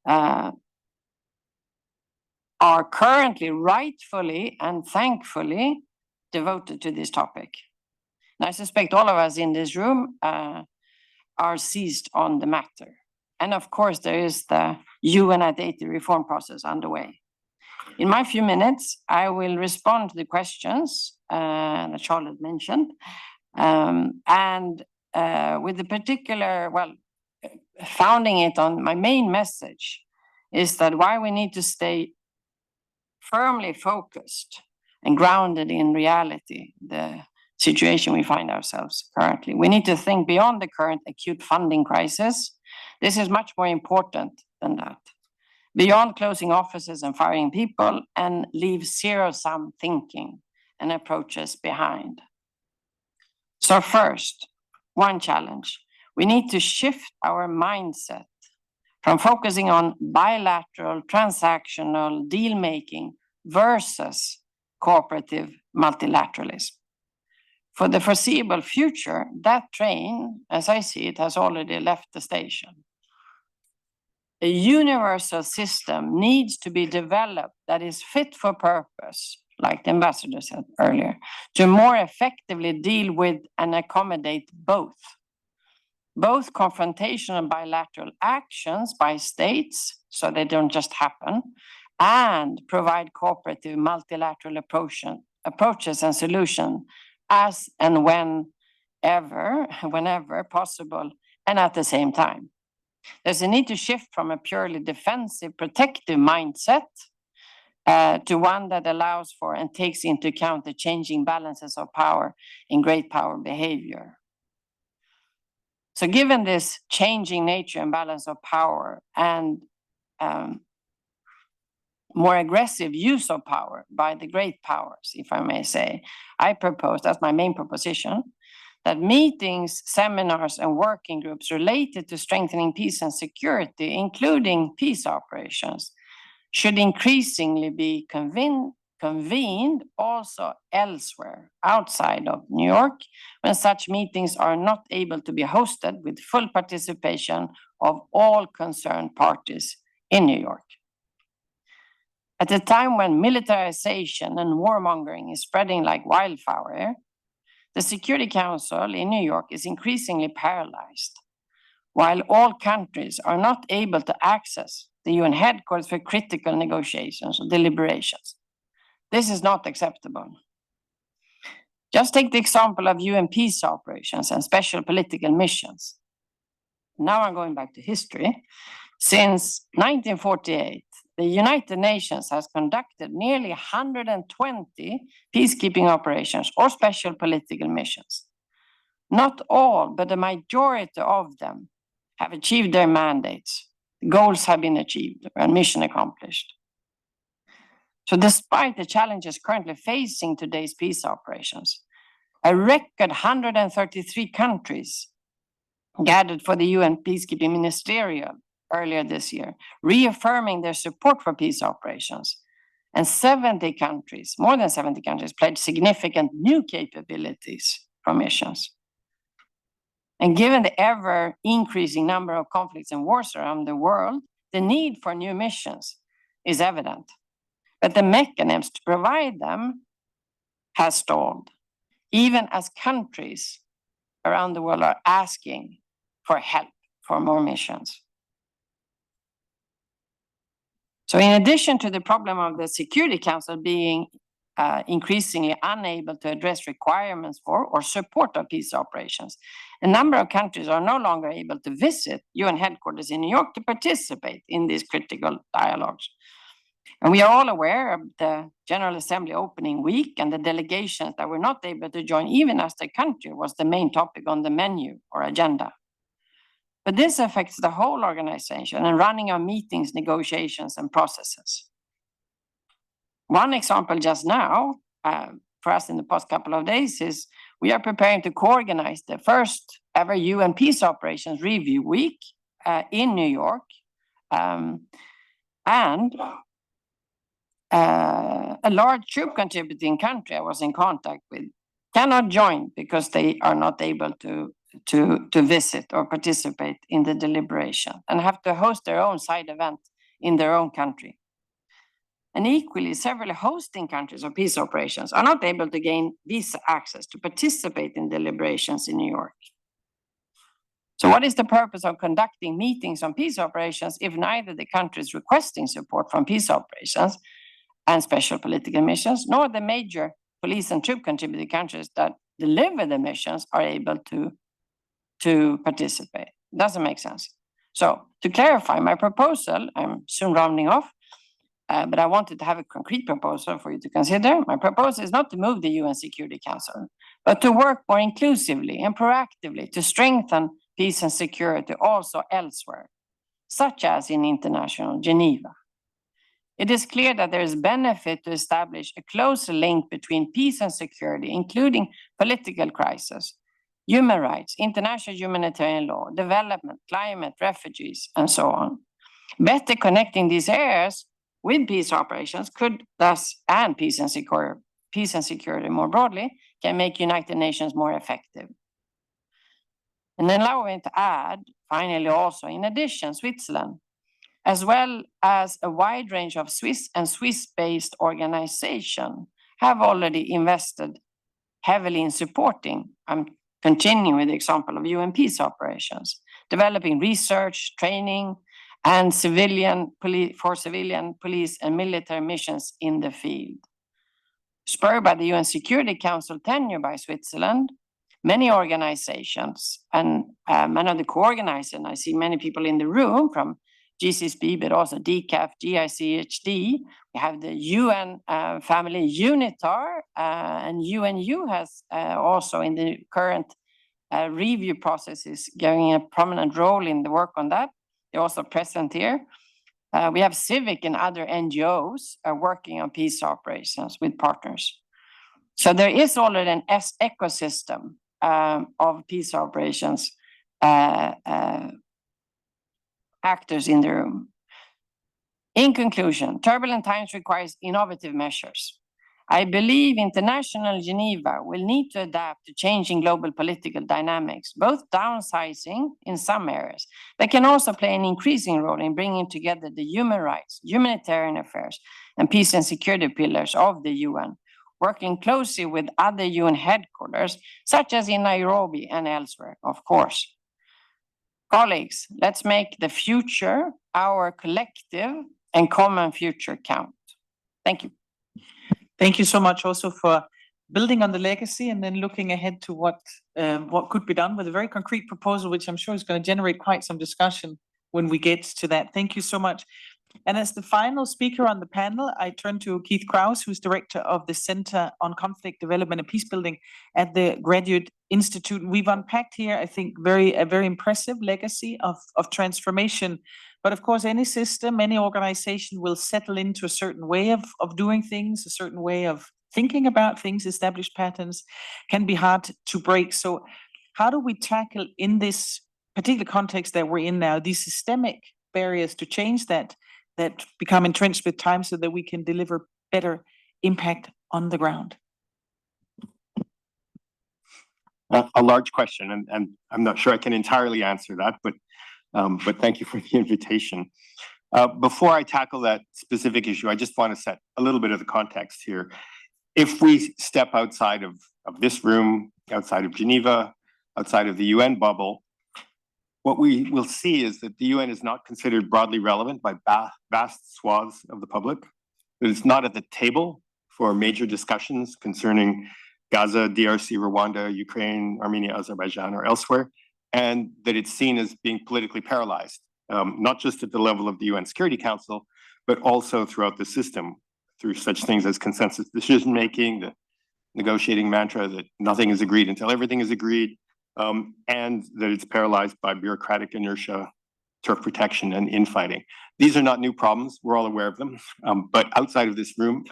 are currently rightfully and thankfully devoted to this topic. And I suspect all of us in this room are seized on the matter. And of course, there is the UN data reform process underway. In my few minutes, I will respond to the questions that Charlotte mentioned. And with the particular, founding it on my main message is that why we need to stay firmly focused and grounded in reality, the situation we find ourselves currently. We need to think beyond the current acute funding crisis. This is much more important than that. Beyond closing offices and firing people, and leave zero-sum thinking and approaches behind. So first, one challenge. We need to shift our mindset from focusing on bilateral, transactional deal-making versus cooperative multilateralism. For the foreseeable future, that train, as I see it, has already left the station. A universal system needs to be developed that is fit for purpose, like the ambassador said earlier, to more effectively deal with and accommodate both confrontational bilateral actions by states, so they don't just happen, and provide cooperative multilateral approaches and solutions as and whenever possible, and at the same time. There's a need to shift from a purely defensive, protective mindset to one that allows for and takes into account the changing balances of power in great power behavior. So given this changing nature and balance of power and more aggressive use of power by the great powers, if I may say, I propose, that's my main proposition, that meetings, seminars, and working groups related to strengthening peace and security, including peace operations, should increasingly be convened also elsewhere, outside of New York, when such meetings are not able to be hosted with full participation of all concerned parties in New York. At a time when militarization and warmongering is spreading like wildfire, the Security Council in New York is increasingly paralyzed, while all countries are not able to access the UN headquarters for critical negotiations or deliberations. This is not acceptable. Just take the example of UN peace operations and special political missions. Now I'm going back to history. Since 1948, the United Nations has conducted nearly 120 peacekeeping operations or special political missions. Not all, but the majority of them have achieved their mandates. Goals have been achieved and mission accomplished. So despite the challenges currently facing today's peace operations, a record 133 countries gathered for the UN Peacekeeping Ministerial earlier this year, reaffirming their support for peace operations. And 70 countries, more than 70 countries, pledged significant new capabilities for missions. And given the ever increasing number of conflicts and wars around the world, the need for new missions is evident. But the mechanisms to provide them has stalled, even as countries around the world are asking for help for more missions. So in addition to the problem of the Security Council being increasingly unable to address requirements for or support of peace operations, a number of countries are no longer able to visit UN headquarters in New York to participate in these critical dialogues. And we are all aware of the General Assembly opening week and the delegations that were not able to join even as their country was the main topic on the menu or agenda. But this affects the whole organization and running of meetings, negotiations, and processes. One example just now, for us in the past couple of days, is we are preparing to co-organize the first ever UN Peace Operations Review Week in New York. And a large troop contributing country I was in contact with cannot join because they are not able to visit or participate in the deliberation and have to host their own side event in their own country. And equally, several hosting countries of peace operations are not able to gain visa access to participate in deliberations in New York. So what is the purpose of conducting meetings on peace operations if neither the countries requesting support from peace operations and special political missions, nor the major police and troop contributing countries that deliver the missions are able to participate? It doesn't make sense. So to clarify my proposal, I'm soon rounding off, but I wanted to have a concrete proposal for you to consider. My proposal is not to move the UN Security Council, but to work more inclusively and proactively to strengthen peace and security also elsewhere, such as in International Geneva. It is clear that there is benefit to establish a closer link between peace and security, including political crisis, human rights, international humanitarian law, development, climate, refugees, and so on. Better connecting these areas with peace operations could thus, and peace and security more broadly, can make United Nations more effective. And then allow me to add, finally also, in addition, Switzerland, as well as a wide range of Swiss and Swiss-based organizations have already invested heavily in supporting, I'm continuing with the example of UN peace operations, developing research, training, and civilian police and military missions in the field. Spurred by the UN Security Council tenure by Switzerland, many organizations and many of the co-organizers, and I see many people in the room from GCSB, but also DCAF, GICHD. We have the UN family UNITAR, and UNU has also in the current review process is giving a prominent role in the work on that. They're also present here. We have civic and other NGOs working on peace operations with partners. So there is already an ecosystem of peace operations actors in the room. In conclusion, turbulent times requires innovative measures. I believe International Geneva will need to adapt to changing global political dynamics, both downsizing in some areas, but can also play an increasing role in bringing together the human rights, humanitarian affairs, and peace and security pillars of the UN, working closely with other UN headquarters, such as in Nairobi and elsewhere, of course. Colleagues, let's make the future our collective and common future count. Thank you. Thank you so much also for building on the legacy and then looking ahead to what could be done with a very concrete proposal, which I'm sure is going to generate quite some discussion when we get to that. Thank you so much. And as the final speaker on the panel, I turn to Keith Krause, who's director of the Center on Conflict Development and Peacebuilding at the Graduate Institute. We've unpacked here, I think, a very impressive legacy of transformation. But of course, any system, any organization will settle into a certain way of doing things, a certain way of thinking about things, established patterns can be hard to break. So how do we tackle in this particular context that we're in now, these systemic barriers to change that become entrenched with time so that we can deliver better impact on the ground? A large question, and I'm not sure I can entirely answer that, but thank you for the invitation. Before I tackle that specific issue, I just want to set a little bit of the context here. If we step outside of this room, outside of Geneva, outside of the UN bubble, what we will see is that the UN is not considered broadly relevant by vast swaths of the public, that it's not at the table for major discussions concerning Gaza, DRC, Rwanda, Ukraine, Armenia, Azerbaijan, or elsewhere, and that it's seen as being politically paralyzed, not just at the level of the UN Security Council, but also throughout the system through such things as consensus decision-making, the negotiating mantra that nothing is agreed until everything is agreed, and that it's paralyzed by bureaucratic inertia, turf protection, and infighting. These are not new problems. We're all aware of them. But outside of this room,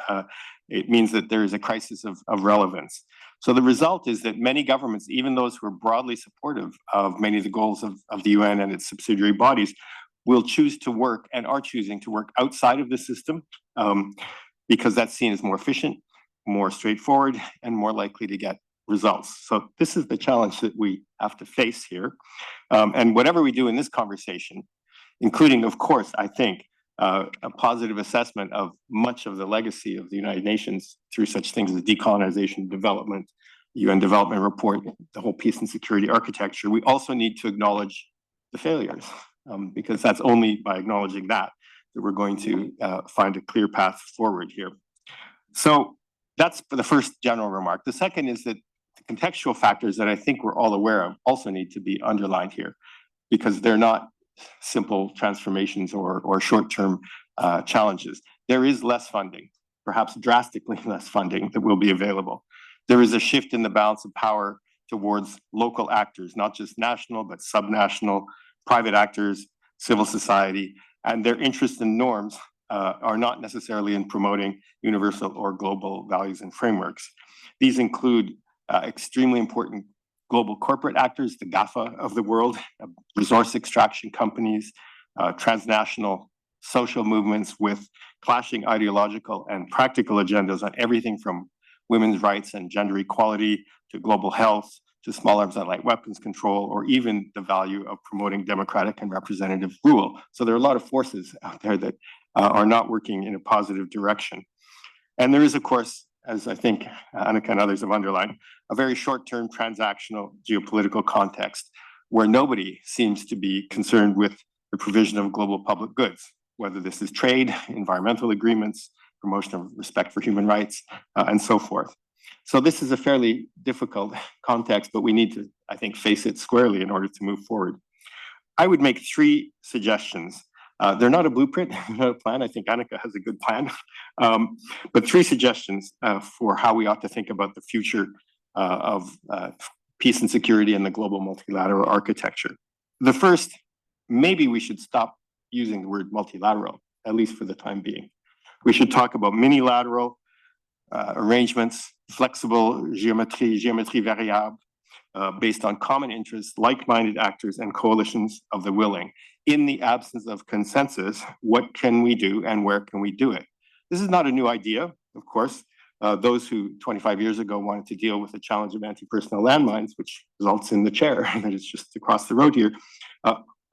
it means that there is a crisis of relevance. So the result is that many governments, even those who are broadly supportive of many of the goals of the UN and its subsidiary bodies, will choose to work and are choosing to work outside of the system because that's seen as more efficient, more straightforward, and more likely to get results. So this is the challenge that we have to face here. And whatever we do in this conversation, including, of course, I think, a positive assessment of much of the legacy of the United Nations through such things as decolonization, development, UN Development Report, the whole peace and security architecture, we also need to acknowledge the failures, because that's only by acknowledging that we're going to find a clear path forward here. So that's for the first general remark. The second is that the contextual factors that I think we're all aware of also need to be underlined here, because they're not simple transformations or short-term challenges. There is less funding, perhaps drastically less funding that will be available. There is a shift in the balance of power towards local actors, not just national, but subnational, private actors, civil society, and their interests and norms are not necessarily in promoting universal or global values and frameworks. These include extremely important global corporate actors, the GAFA of the world, resource extraction companies, transnational social movements with clashing ideological and practical agendas on everything from women's rights and gender equality to global health, to small arms and light weapons control, or even the value of promoting democratic and representative rule. So there are a lot of forces out there that are not working in a positive direction. And there is, of course, as I think Annika and others have underlined, a very short-term transactional geopolitical context where nobody seems to be concerned with the provision of global public goods, whether this is trade, environmental agreements, promotion of respect for human rights, and so forth. So this is a fairly difficult context, but we need to, I think, face it squarely in order to move forward. I would make 3 suggestions. They're not a blueprint, not a plan. I think Annika has a good plan, but 3 suggestions for how we ought to think about the future of peace and security in the global multilateral architecture. The first, maybe we should stop using the word multilateral, at least for the time being. We should talk about minilateral arrangements, flexible geometry variable, based on common interests, like-minded actors, and coalitions of the willing. In the absence of consensus, what can we do and where can we do it? This is not a new idea, of course. Those who 25 years ago wanted to deal with the challenge of anti-personnel landmines, which results in the chair that is just across the road here,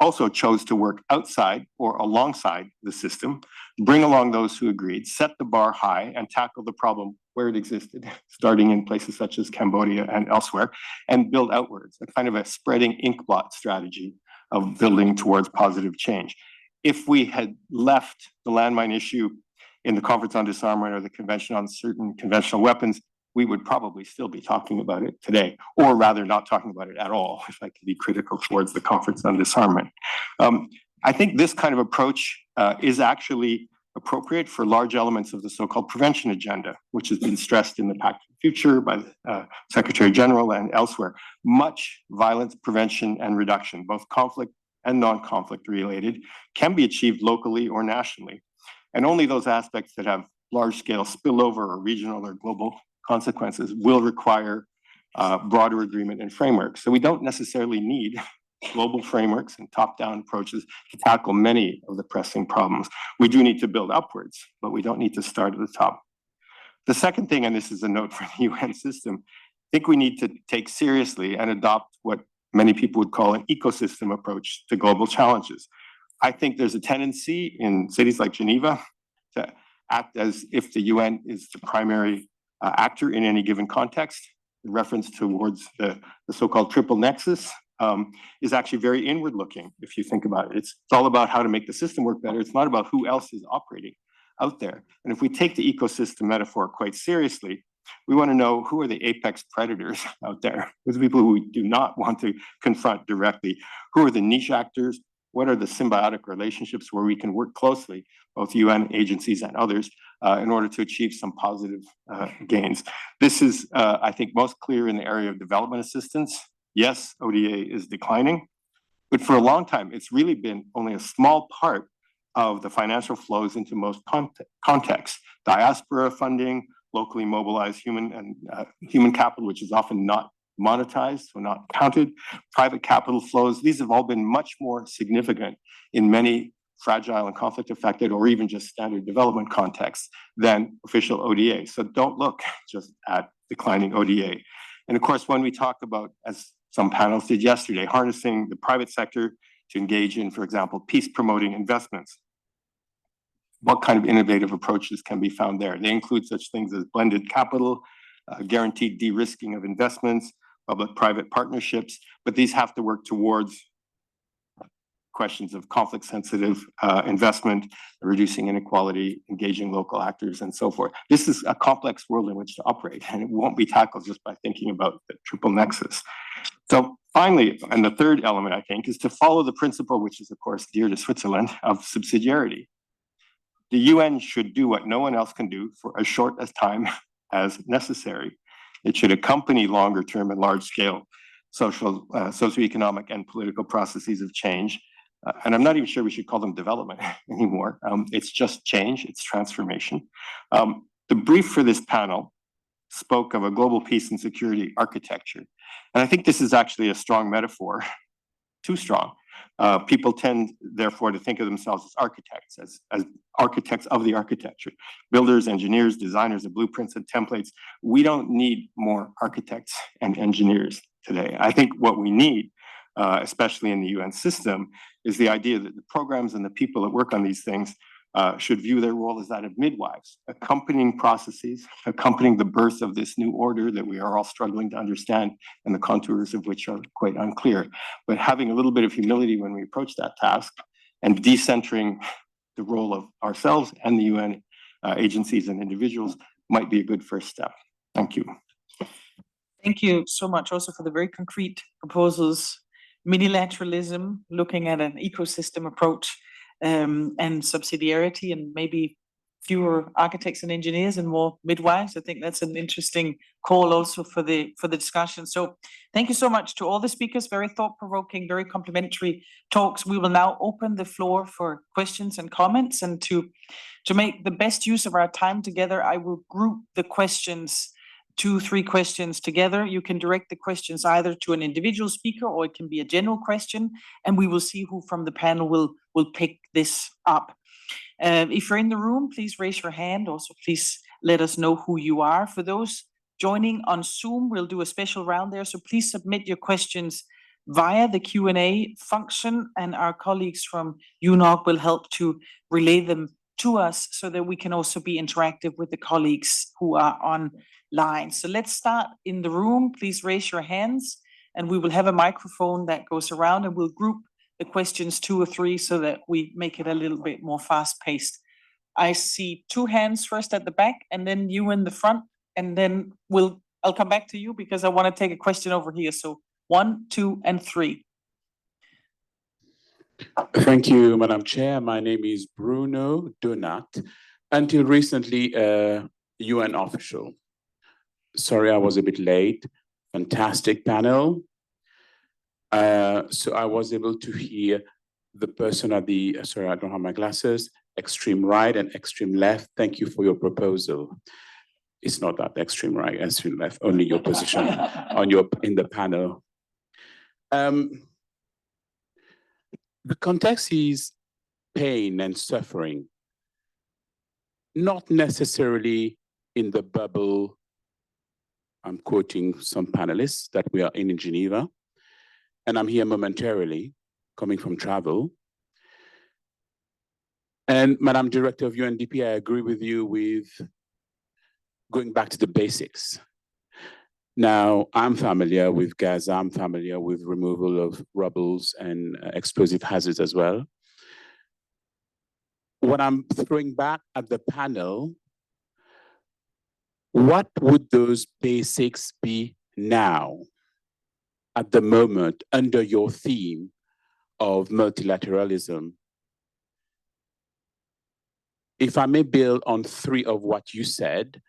also chose to work outside or alongside the system, bring along those who agreed, set the bar high, and tackle the problem where it existed, starting in places such as Cambodia and elsewhere, and build outwards, a kind of a spreading inkblot strategy of building towards positive change. If we had left the landmine issue in the Conference on Disarmament or the Convention on Certain Conventional Weapons, we would probably still be talking about it today, or rather not talking about it at all, if I could be critical towards the Conference on Disarmament. I think this kind of approach is actually appropriate for large elements of the so-called prevention agenda, which has been stressed in the Pact for the Future by the Secretary-General and elsewhere. Much violence prevention and reduction, both conflict and non-conflict related, can be achieved locally or nationally. And only those aspects that have large-scale spillover or regional or global consequences will require broader agreement and frameworks. So we don't necessarily need global frameworks and top-down approaches to tackle many of the pressing problems. We do need to build upwards, but we don't need to start at the top. The second thing, and this is a note for the UN system, I think we need to take seriously and adopt what many people would call an ecosystem approach to global challenges. I think there's a tendency in cities like Geneva to act as if the UN is the primary actor in any given context. The reference towards the so-called triple nexus is actually very inward looking, if you think about it. It's all about how to make the system work better. It's not about who else is operating out there. And if we take the ecosystem metaphor quite seriously, we want to know who are the apex predators out there, who's the people who we do not want to confront directly, who are the niche actors, what are the symbiotic relationships where we can work closely, both UN agencies and others, in order to achieve some positive gains. This is, I think, most clear in the area of development assistance. Yes, ODA is declining, but for a long time, it's really been only a small part of the financial flows into most contexts. Diaspora funding, locally mobilized human capital, which is often not monetized, so not counted, private capital flows. These have all been much more significant in many fragile and conflict affected or even just standard development contexts than official ODA. So don't look just at declining ODA. And of course, when we talk about, as some panels did yesterday, harnessing the private sector to engage in, for example, peace promoting investments, what kind of innovative approaches can be found there? They include such things as blended capital, guaranteed de-risking of investments, public-private partnerships, but these have to work towards questions of conflict-sensitive investment, reducing inequality, engaging local actors, and so forth. This is a complex world in which to operate, and it won't be tackled just by thinking about the triple nexus. So finally, and the third element, I think, is to follow the principle, which is, of course, dear to Switzerland, of subsidiarity. The UN should do what no one else can do for as short a time as necessary. It should accompany longer term and large scale socioeconomic and political processes of change. And I'm not even sure we should call them development anymore. It's just change, it's transformation. The brief for this panel spoke of a global peace and security architecture. And I think this is actually a strong metaphor, too strong. People tend, therefore, to think of themselves as architects, as architects of the architecture, builders, engineers, designers of blueprints and templates. We don't need more architects and engineers today. I think what we need, especially in the UN system, is the idea that the programs and the people that work on these things should view their role as that of midwives, accompanying processes, accompanying the birth of this new order that we are all struggling to understand and the contours of which are quite unclear. But having a little bit of humility when we approach that task and decentering the role of ourselves and the UN agencies and individuals might be a good first step. Thank you. Thank you so much also for the very concrete proposals. Multilateralism, looking at an ecosystem approach, and subsidiarity, and maybe fewer architects and engineers and more midwives. I think that's an interesting call also for the discussion. So thank you so much to all the speakers, very thought-provoking, very complimentary talks. We will now open the floor for questions and comments, and to make the best use of our time together, I will group the questions, 2-3 questions together. You can direct the questions either to an individual speaker or it can be a general question, and we will see who from the panel will pick this up. If you're in the room, please raise your hand. Also, please let us know who you are. For those joining on Zoom, we'll do a special round there, so please submit your questions via the Q&A function, and our colleagues from UNOG will help to relay them to us so that we can also be interactive with the colleagues who are online. So let's start in the room. Please raise your hands, and we will have a microphone that goes around, and we'll group the questions 2 or 3 so that we make it a little bit more fast-paced. I see 2 hands first at the back, and then you in the front, and then I'll come back to you because I want to take a question over here. So 1, 2, and 3. Thank you, Madam Chair. My name is Bruno Donat, until recently a UN official. Sorry, I was a bit late. Fantastic panel. So I was able to hear the person at the, sorry, I don't have my glasses, extreme right and extreme left. Thank you for your proposal. It's not that extreme right, extreme left, only your position in the panel. The context is pain and suffering, not necessarily in the bubble. I'm quoting some panelists that we are in Geneva, and I'm here momentarily, coming from travel. And Madam Director of UNDP, I agree with you with going back to the basics. Now, I'm familiar with Gaza, I'm familiar with removal of rubbles and explosive hazards as well. What I'm throwing back at the panel, what would those basics be now, at the moment, under your theme of multilateralism? If I may build on three of what you said,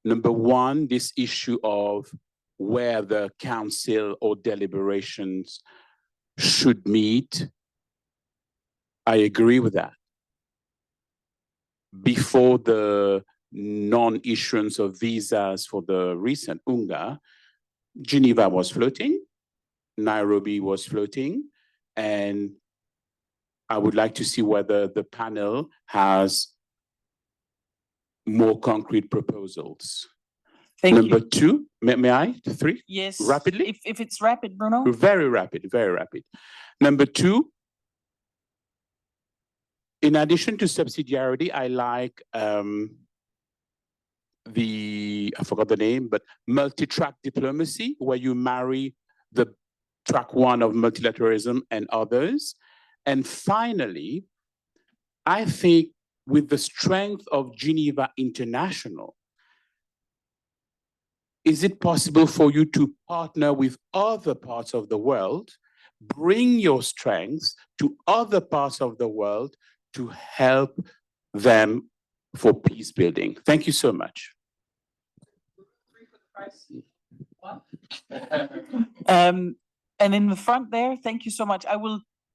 number one, this issue of where the council or deliberations should meet. I agree with that. Before the non-issuance of visas for the recent UNGA, Geneva was floating, Nairobi was floating, and I would like to see whether the panel has more concrete proposals. Thank Number you. two, may I? Three? Yes. Rapidly? If it's rapid, Bruno. Very rapid, very rapid. Number two, in addition to subsidiarity, I like I forgot the name, but multi-track diplomacy, where you marry the track one of multilateralism and others. And finally, I think with the strength of Geneva International, is it possible for you to partner with other parts of the world, bring your strengths to other parts of the world to help them for peace building? Thank you so much. And in the front there, thank you so much.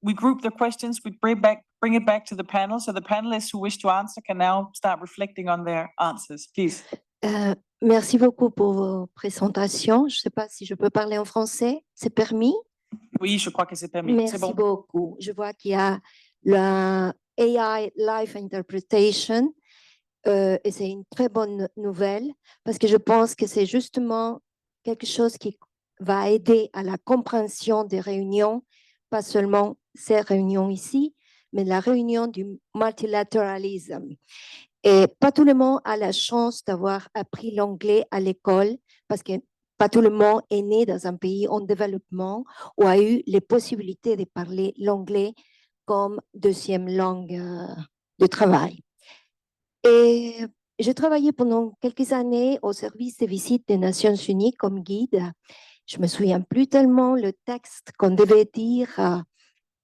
We group the questions, we bring it back to the panel. So the panelists who wish to answer can now start reflecting on their answers, please. Merci beaucoup pour vos présentations. Je ne sais pas si je peux parler en français. C'est permis? Oui, je crois que c'est permis. Merci Bon. beaucoup. Je vois qu'il y a la AI Live Interpretation et c'est une très bonne nouvelle parce que je pense que c'est justement quelque chose qui va aider à la compréhension des réunions, pas seulement ces réunions ici, mais la réunion du multilateralism. Et pas tout le monde a la chance d'avoir appris l'anglais à l'école parce que pas tout le monde est né dans un pays en développement ou a eu les possibilités de parler l'anglais comme deuxième langue de travail. Et j'ai travaillé pendant quelques années au service des visites des Nations Unies comme guide. Je me souviens plus tellement le texte qu'on devait dire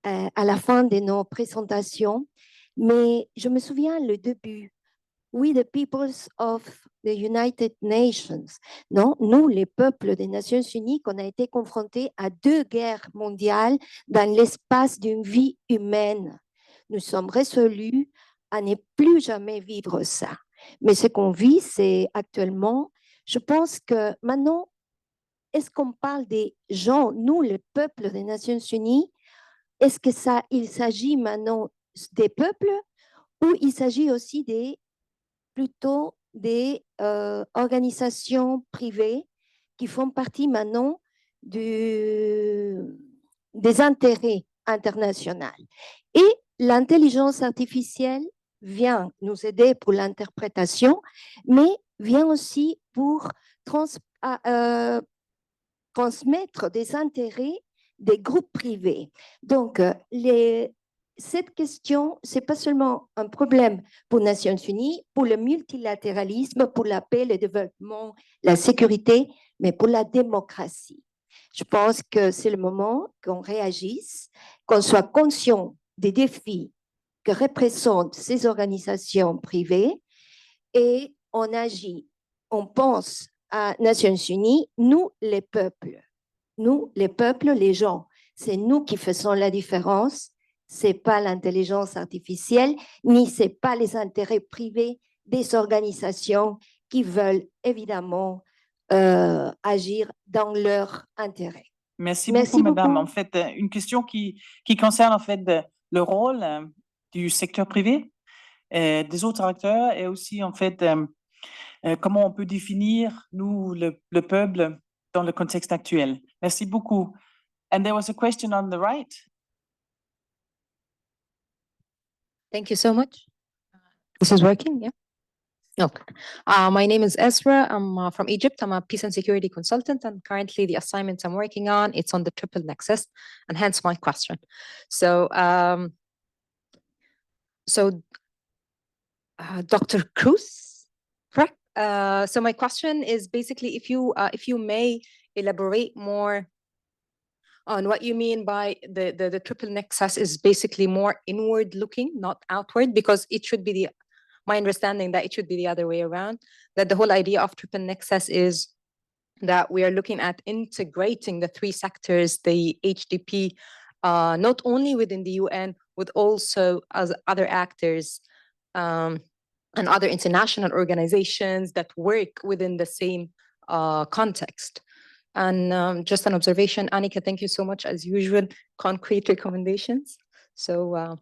à la fin de nos présentations, mais je me souviens le début. We, the peoples of the United Nations. Non, nous, les peuples des Nations Unies, qu'on a été confrontés à 2 guerres mondiales dans l'espace d'une vie humaine. Nous sommes résolus à ne plus jamais vivre ça. Mais ce qu'on vit, c'est actuellement, je pense que maintenant, est-ce qu'on parle des gens, nous, les peuples des Nations Unies, est-ce que il s'agit maintenant des peuples ou il s'agit aussi plutôt des organisations privées qui font partie maintenant des intérêts internationaux. Et l'intelligence artificielle vient nous aider pour l'interprétation, mais vient aussi pour transmettre des intérêts des groupes privés. Donc, cette question, ce n'est pas seulement un problème pour les Nations Unies, pour le multilatéralisme, pour la paix, le développement, la sécurité, mais pour la démocratie. Je pense que c'est le moment qu'on réagisse, qu'on soit conscient des défis que représentent ces organisations privées et on agit, on pense à Nations Unies, nous les peuples, les gens, c'est nous qui faisons la différence. Ce n'est pas l'intelligence artificielle, ni ce n'est pas les intérêts privés des organisations qui veulent évidemment agir dans leur intérêt. Merci beaucoup, madame. En fait, une question qui concerne en fait le rôle du secteur privé, des autres acteurs et aussi en fait comment on peut définir, nous, le peuple, dans le contexte actuel. Merci beaucoup. And there was a question on the right. Thank you so much. This is working, yeah? Okay. My name is Ezra. I'm from Egypt. I'm a peace and security consultant, and currently the assignment I'm working on, it's on the triple nexus, and hence my question. So, Dr. Cruz, correct? So my question is basically, if you may elaborate more on what you mean by the triple nexus is basically more inward looking, not outward, because it should be my understanding that it should be the other way around, that the whole idea of triple nexus is that we are looking at integrating the three sectors, the HDP, not only within the UN, but also as other actors and other international organizations that work within the same context. And just an observation, Annika, thank you so much, as usual, concrete recommendations. So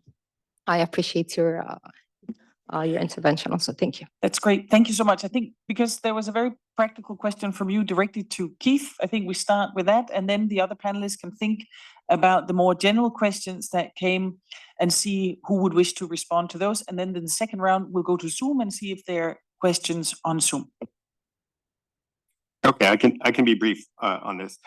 I appreciate your intervention also. Thank you. That's great. Thank you so much. I think because there was a very practical question from you directly to Keith, I think we start with that, and then the other panelists can think about the more general questions that came and see who would wish to respond to those. And then in the second round, we'll go to Zoom and see if there are questions on Zoom. Okay, I can be brief on this.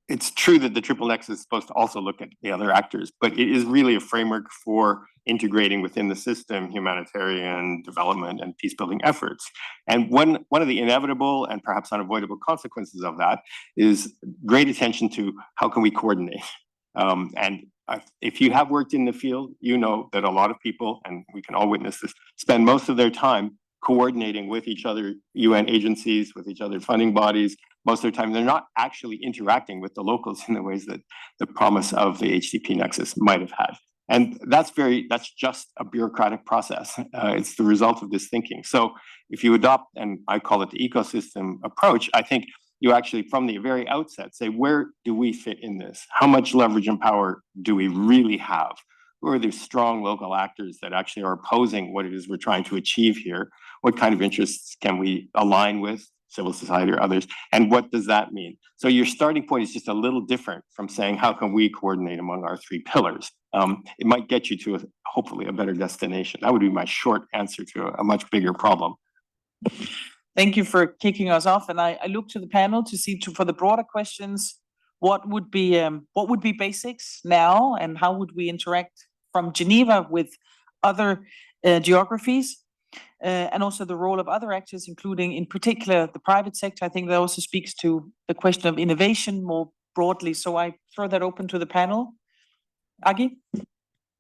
It's true that the triple nexus is supposed to also look at the other actors, but it is really a framework for integrating within the system humanitarian development and peace-building efforts. And one of the inevitable and perhaps unavoidable consequences of that is great attention to how can we coordinate. And if you have worked in the field, you know that a lot of people, and we can all witness this, spend most of their time coordinating with each other, UN agencies, with each other funding bodies. Most of the time, they're not actually interacting with the locals in the ways that the promise of the HDP nexus might have had. And that's just a bureaucratic process. It's the result of this thinking. So if you adopt, and I call it the ecosystem approach, I think you actually, from the very outset, say, where do we fit in this? How much leverage and power do we really have? Who are the strong local actors that actually are opposing what it is we're trying to achieve here? What kind of interests can we align with, civil society or others? And what does that mean? So your starting point is just a little different from saying, how can we coordinate among our three pillars? It might get you to hopefully a better destination. That would be my short answer to a much bigger problem. Thank you for kicking us off. And I look to the panel to see for the broader questions, what would be basics now, and how would we interact from Geneva with other geographies, and also the role of other actors, including in particular the private sector. I think that also speaks to the question of innovation more broadly. So I throw that open to the panel. Agi?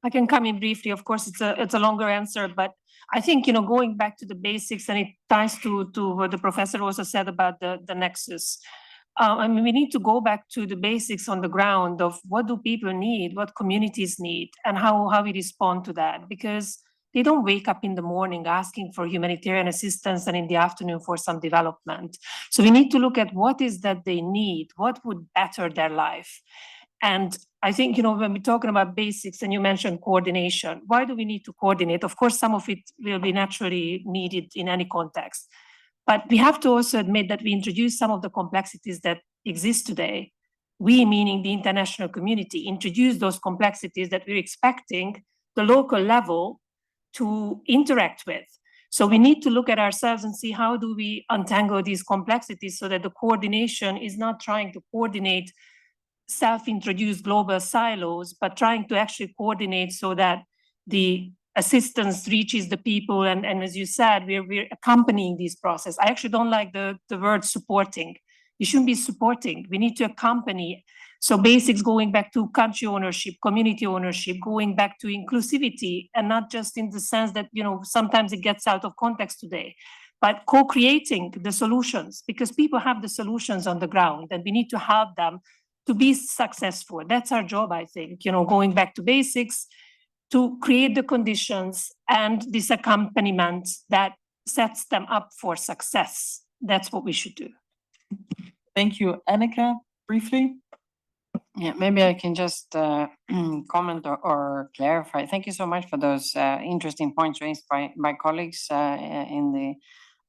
I can come in briefly. Of course, it's a longer answer, but I think, going back to the basics, and it ties to what the professor also said about the nexus. I mean, we need to go back to the basics on the ground of what do people need, what communities need, and how we respond to that, because they don't wake up in the morning asking for humanitarian assistance and in the afternoon for some development. So we need to look at what is that they need, what would better their life. And I think, when we're talking about basics, and you mentioned coordination, why do we need to coordinate? Of course, some of it will be naturally needed in any context. But we have to also admit that we introduce some of the complexities that exist today. We, meaning the international community, introduce those complexities that we're expecting the local level to interact with. So we need to look at ourselves and see how do we untangle these complexities so that the coordination is not trying to coordinate self-introduced global silos, but trying to actually coordinate so that the assistance reaches the people. And as you said, we're accompanying this process. I actually don't like the word supporting. You shouldn't be supporting. We need to accompany. So basics going back to country ownership, community ownership, going back to inclusivity, and not just in the sense that, sometimes it gets out of context today, but co-creating the solutions, because people have the solutions on the ground and we need to help them to be successful. That's our job, I think, going back to basics, to create the conditions and this accompaniment that sets them up for success. That's what we should do. Thank you. Annika, briefly? Yeah, maybe I can just comment or clarify. Thank you so much for those interesting points raised by colleagues in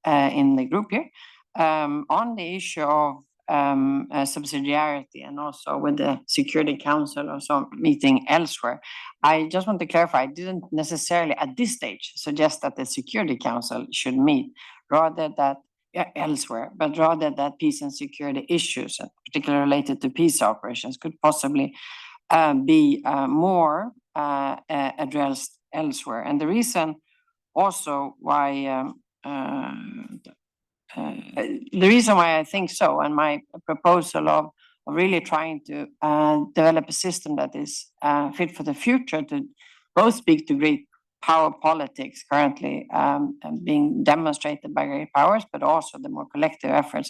the group here. On the issue of subsidiarity and also with the Security Council or some meeting elsewhere. I just want to clarify, I didn't necessarily at this stage suggest that the Security Council should meet rather that elsewhere, but rather that peace and security issues, particularly related to peace operations, could possibly be more addressed elsewhere. And the reason also why the reason why I think so, and my proposal of really trying to develop a system that is fit for the future to both speak to great power politics currently being demonstrated by great powers, but also the more collective efforts,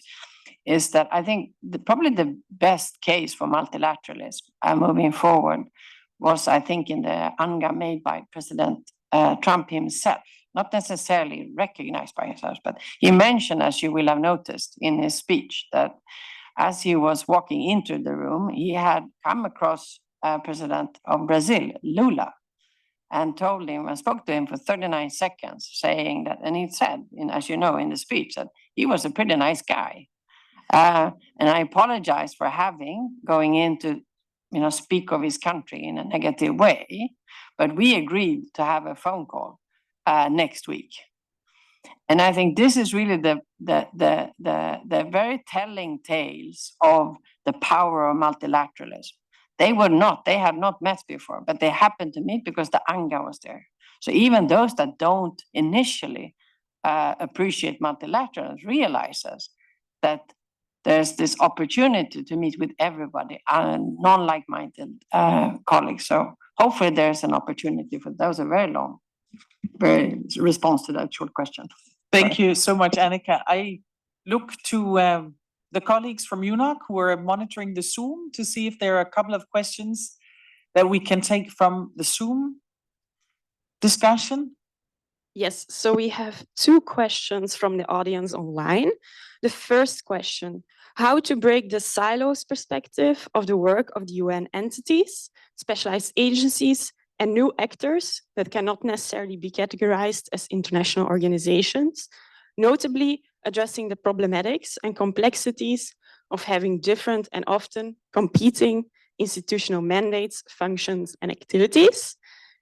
is that I think probably the best case for multilateralism moving forward was, I think, in the anga made by President Trump himself. Not necessarily recognized by himself, but he mentioned, as you will have noticed in his speech, that as he was walking into the room, he had come across President of Brazil, Lula, and told him and spoke to him for 39 seconds, saying that, and he said, as you know, in the speech, that he was a pretty nice guy. And I apologize for going in to, speak of his country in a negative way, but we agreed to have a phone call next week. And I think this is really the very telling tales of the power of multilateralism. They had not met before, but they happened to meet because the anga was there. So even those that don't initially appreciate multilateralism realizes that there's this opportunity to meet with everybody, non-like-minded colleagues. So hopefully there's an opportunity for those. A very response to that short question. Thank you so much, Annika. I look to the colleagues from UNOC who are monitoring the Zoom to see if there are a couple of questions that we can take from the Zoom discussion. Yes, so we have 2 questions from the audience online. The first question, how to break the silos perspective of the work of the UN entities, specialized agencies, and new actors that cannot necessarily be categorized as international organizations, notably addressing the problematics and complexities of having different and often competing institutional mandates, functions, and activities.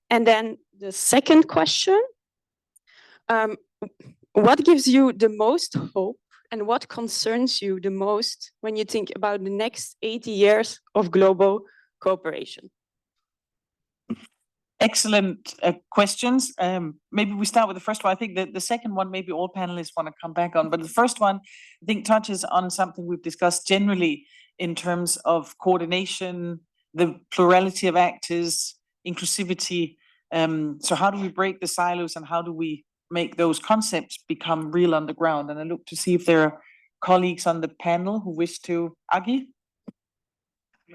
And then the second question, what gives you the most hope and what concerns you the most when you think about the next 80 years of global cooperation? Excellent questions. Maybe we start with the first one. I think that the second one, maybe all panelists want to come back on, but the first one, I think, touches on something we've discussed generally in terms of coordination, the plurality of actors, inclusivity. So how do we break the silos and how do we make those concepts become real on the ground? And I look to see if there are colleagues on the panel who wish to argue.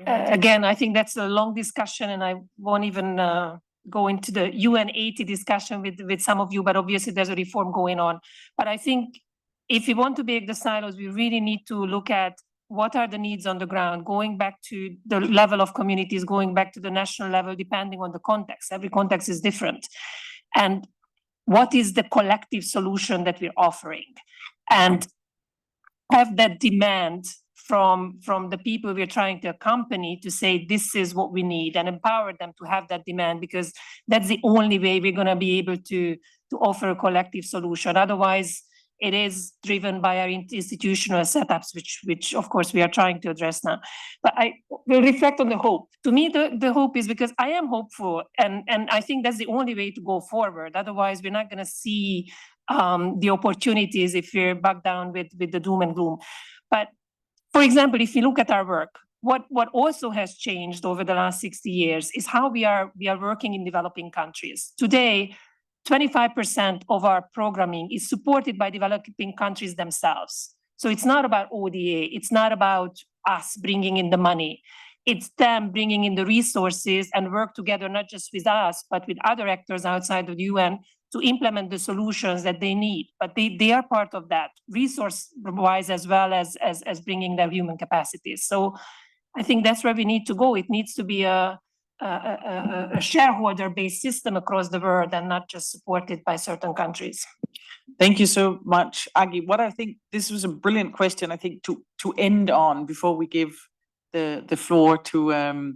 Again, I think that's a long discussion and I won't even go into the UN 80 discussion with some of you, but obviously there's a reform going on. But I think if we want to break the silos, we really need to look at what are the needs on the ground, going back to the level of communities, going back to the national level, depending on the context. Every context is different. And what is the collective solution that we're offering? And have that demand from the people we're trying to accompany to say, this is what we need, and empower them to have that demand, because that's the only way we're going to be able to offer a collective solution. Otherwise, it is driven by our institutional setups, which of course we are trying to address now. But I will reflect on the hope. To me, the hope is because I am hopeful, and I think that's the only way to go forward. Otherwise, we're not going to see the opportunities if we're bogged down with the doom and gloom. But for example, if you look at our work, what also has changed over the last 60 years is how we are working in developing countries. Today, 25% of our programming is supported by developing countries themselves. So it's not about ODA, it's not about us bringing in the money. It's them bringing in the resources and work together, not just with us, but with other actors outside of the UN to implement the solutions that they need. But they are part of that, resource-wise as well as bringing their human capacities. So I think that's where we need to go. It needs to be a shareholder-based system across the world and not just supported by certain countries. Thank you so much, Agi. What I think this was a brilliant question, I think, to end on before we give the floor to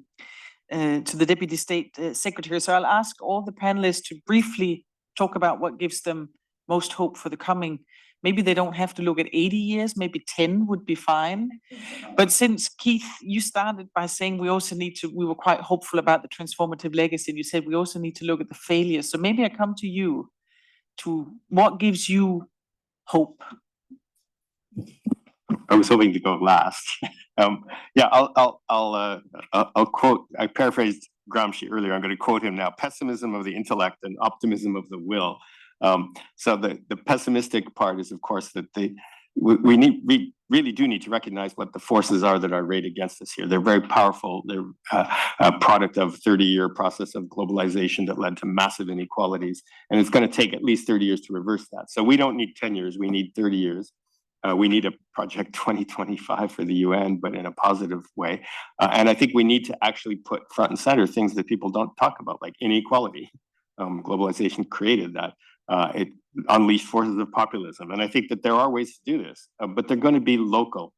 the Deputy State Secretary. So I'll ask all the panelists to briefly talk about what gives them most hope for the coming. Maybe they don't have to look at 80 years, maybe 10 would be fine. But since Keith, you started by saying we were quite hopeful about the transformative legacy, and you said we also need to look at the failures. So maybe I come to you, to what gives you hope? I was hoping to go last. Yeah, I'll quote, I paraphrased Gramsci earlier, I'm going to quote him now: pessimism of the intellect and optimism of the will. So the pessimistic part is, of course, that we really do need to recognize what the forces are that are arrayed against us here. They're very powerful. They're a product of 30-year process of globalization that led to massive inequalities. And it's going to take at least 30 years to reverse that. So we don't need 10 years, we need 30 years. We need a Project 2025 for the UN, but in a positive way. And I think we need to actually put front and center things that people don't talk about, like inequality. Globalization created that. It unleashed forces of populism. And I think that there are ways to do this, but they're going to be local.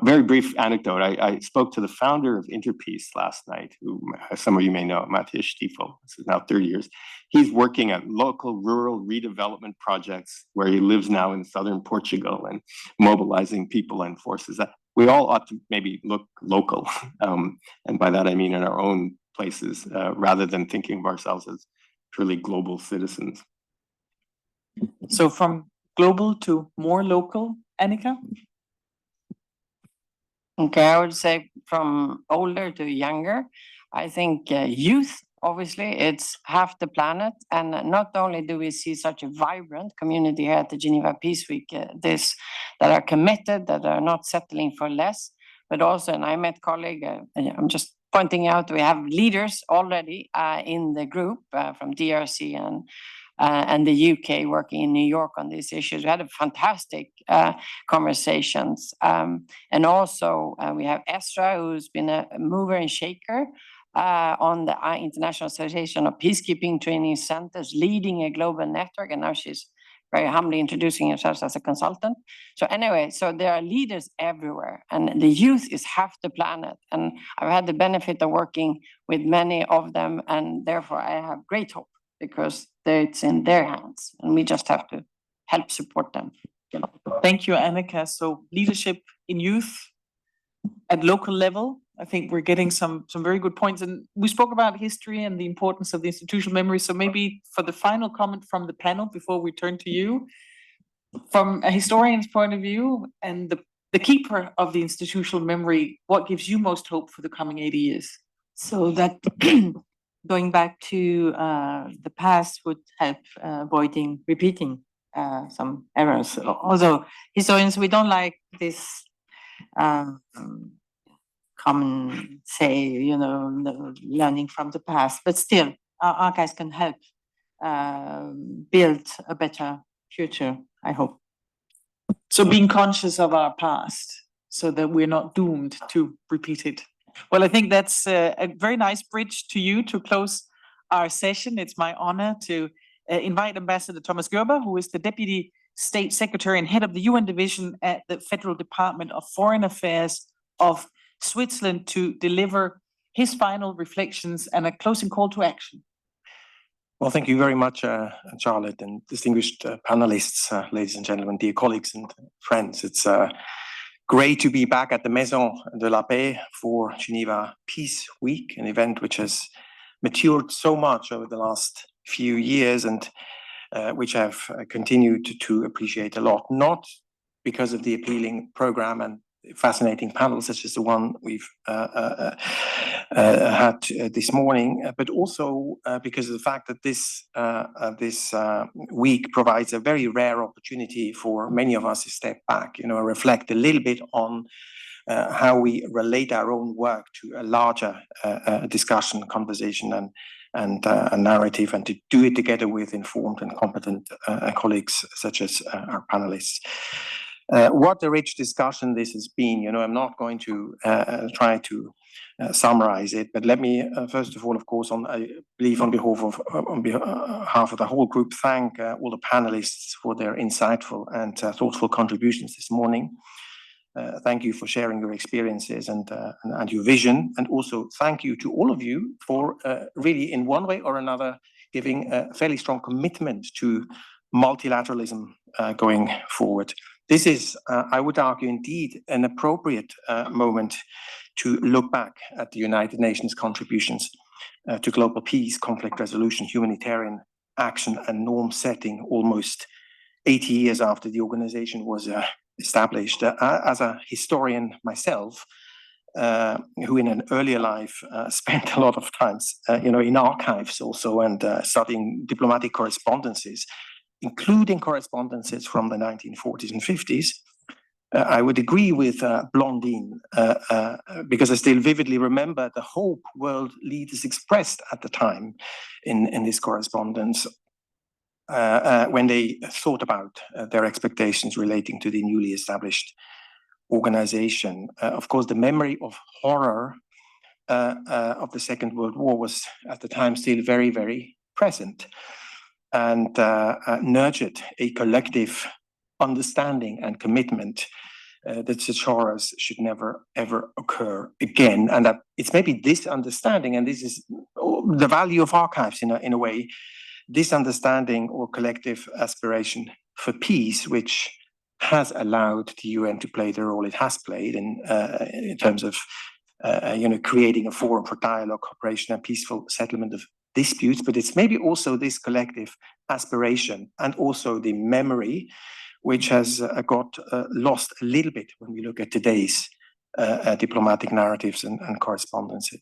Very brief anecdote. I spoke to the founder of Interpeace last night, who some of you may know, Matthias Stiefel. This is now 30 years. He's working at local rural redevelopment projects where he lives now in southern Portugal and mobilizing people and forces. We all ought to maybe look local. And by that, I mean in our own places, rather than thinking of ourselves as truly global citizens. So from global to more local, Annika? Okay, I would say from older to younger. I think youth, obviously, it's half the planet. And not only do we see such a vibrant community here at the Geneva Peace Week, that are committed, that are not settling for less, but also, and I met colleague, I'm just pointing out, we have leaders already in the group from DRC and the UK working in New York on these issues. We had a fantastic conversations. And also we have Esra, who's been a mover and shaker on the International Association of Peacekeeping Training Centers, leading a global network. And now she's very humbly introducing herself as a consultant. So anyway, so there are leaders everywhere, and the youth is half the planet. And I've had the benefit of working with many of them, and therefore I have great hope, because it's in their hands, and we just have to help support them. Thank you, Annika. So leadership in youth at local level, I think we're getting some very good points. And we spoke about history and the importance of the institutional memory. So maybe for the final comment from the panel before we turn to you, from a historian's point of view and the keeper of the institutional memory, what gives you most hope for the coming 80 years? So that going back to the past would help avoiding repeating some errors. Although historians, we don't like this common say, learning from the past, but still our archives can help build a better future, I hope. So being conscious of our past so that we're not doomed to repeat it. Well, I think that's a very nice bridge to you to close our session. It's my honor to invite Ambassador Thomas Gerber, who is the Deputy State Secretary and head of the UN Division at the Federal Department of Foreign Affairs of Switzerland, to deliver his final reflections and a closing call to action. Well, thank you very much, Charlotte, and distinguished panelists, ladies and gentlemen, dear colleagues and friends. It's great to be back at the Maison de la Paix for Geneva Peace Week, an event which has matured so much over the last few years and which I've continued to appreciate a lot, not because of the appealing program and fascinating panels such as the one we've had this morning, but also because of the fact that this week provides a very rare opportunity for many of us to step back, reflect a little bit on how we relate our own work to a larger discussion, conversation, and a narrative, and to do it together with informed and competent colleagues such as our panelists. What a rich discussion this has been. I'm not going to try to summarize it. But let me first of all, of course, I believe on behalf of the whole group, thank all the panelists for their insightful and thoughtful contributions this morning. Thank you for sharing your experiences and your vision, and also thank you to all of you for really, in one way or another, giving a fairly strong commitment to multilateralism going forward. This is, I would argue, indeed an appropriate moment to look back at the United Nations contributions to global peace, conflict resolution, humanitarian action, and norm setting almost 80 years after the organization was established. As a historian myself, who in an earlier life spent a lot of times, in archives also, and studying diplomatic correspondences, including correspondences from the 1940s and 50s, I would agree with Blondine, because I still vividly remember the hope world leaders expressed at the time in this correspondence, when they thought about their expectations relating to the newly established organization. Of course, the memory of horror of the Second World War was at the time still very, very present, and nurtured a collective understanding and commitment that such horrors should never, ever occur again. And that it's maybe this understanding, and this is the value of archives in a way, this understanding or collective aspiration for peace, which has allowed the UN to play the role it has played in terms of creating a forum for dialogue, cooperation, and peaceful settlement of disputes. But it's maybe also this collective aspiration and also the memory which has got lost a little bit when we look at today's diplomatic narratives and correspondences.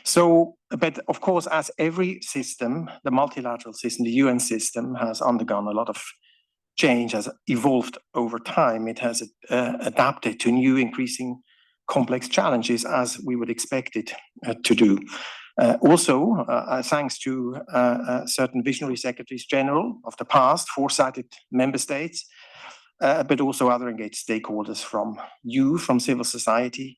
So, but of course, as every system, the multilateral system, the UN system, has undergone a lot of change, has evolved over time. It has adapted to new, increasing complex challenges, as we would expect it to do. Also, thanks to certain visionary secretaries general of the past, foresighted member states, but also other engaged stakeholders from civil society,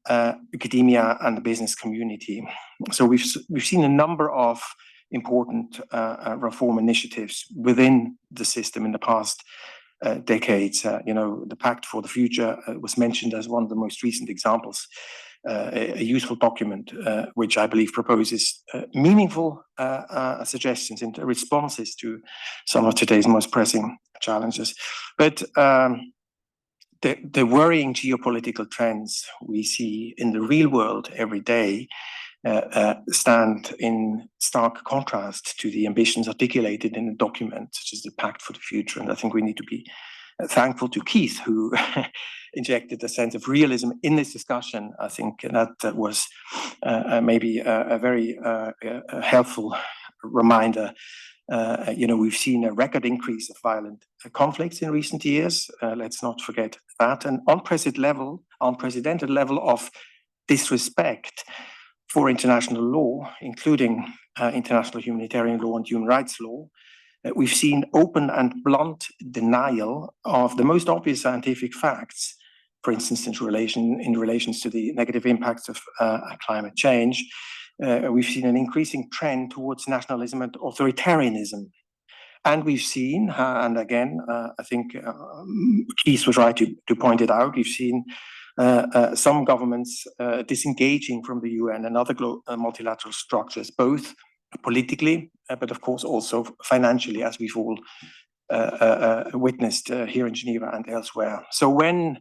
academia, and the business community. So we've seen a number of important reform initiatives within the system in the past decades. The Pact for the Future was mentioned as one of the most recent examples, a useful document which I believe proposes meaningful suggestions and responses to some of today's most pressing challenges. But the worrying geopolitical trends we see in the real world every day stand in stark contrast to the ambitions articulated in a document such as the Pact for the Future. And I think we need to be thankful to Keith, who injected a sense of realism in this discussion. I think that was maybe a very helpful reminder. We've seen a record increase of violent conflicts in recent years. Let's not forget that. An unprecedented level of disrespect for international law, including international humanitarian law and human rights law. We've seen open and blunt denial of the most obvious scientific facts, for instance, in relations to the negative impacts of climate change. We've seen an increasing trend towards nationalism and authoritarianism. And we've seen, and again, I think Keith was right to point it out, we've seen some governments disengaging from the UN and other multilateral structures, both politically, but of course also financially, as we've all witnessed here in Geneva and elsewhere. So when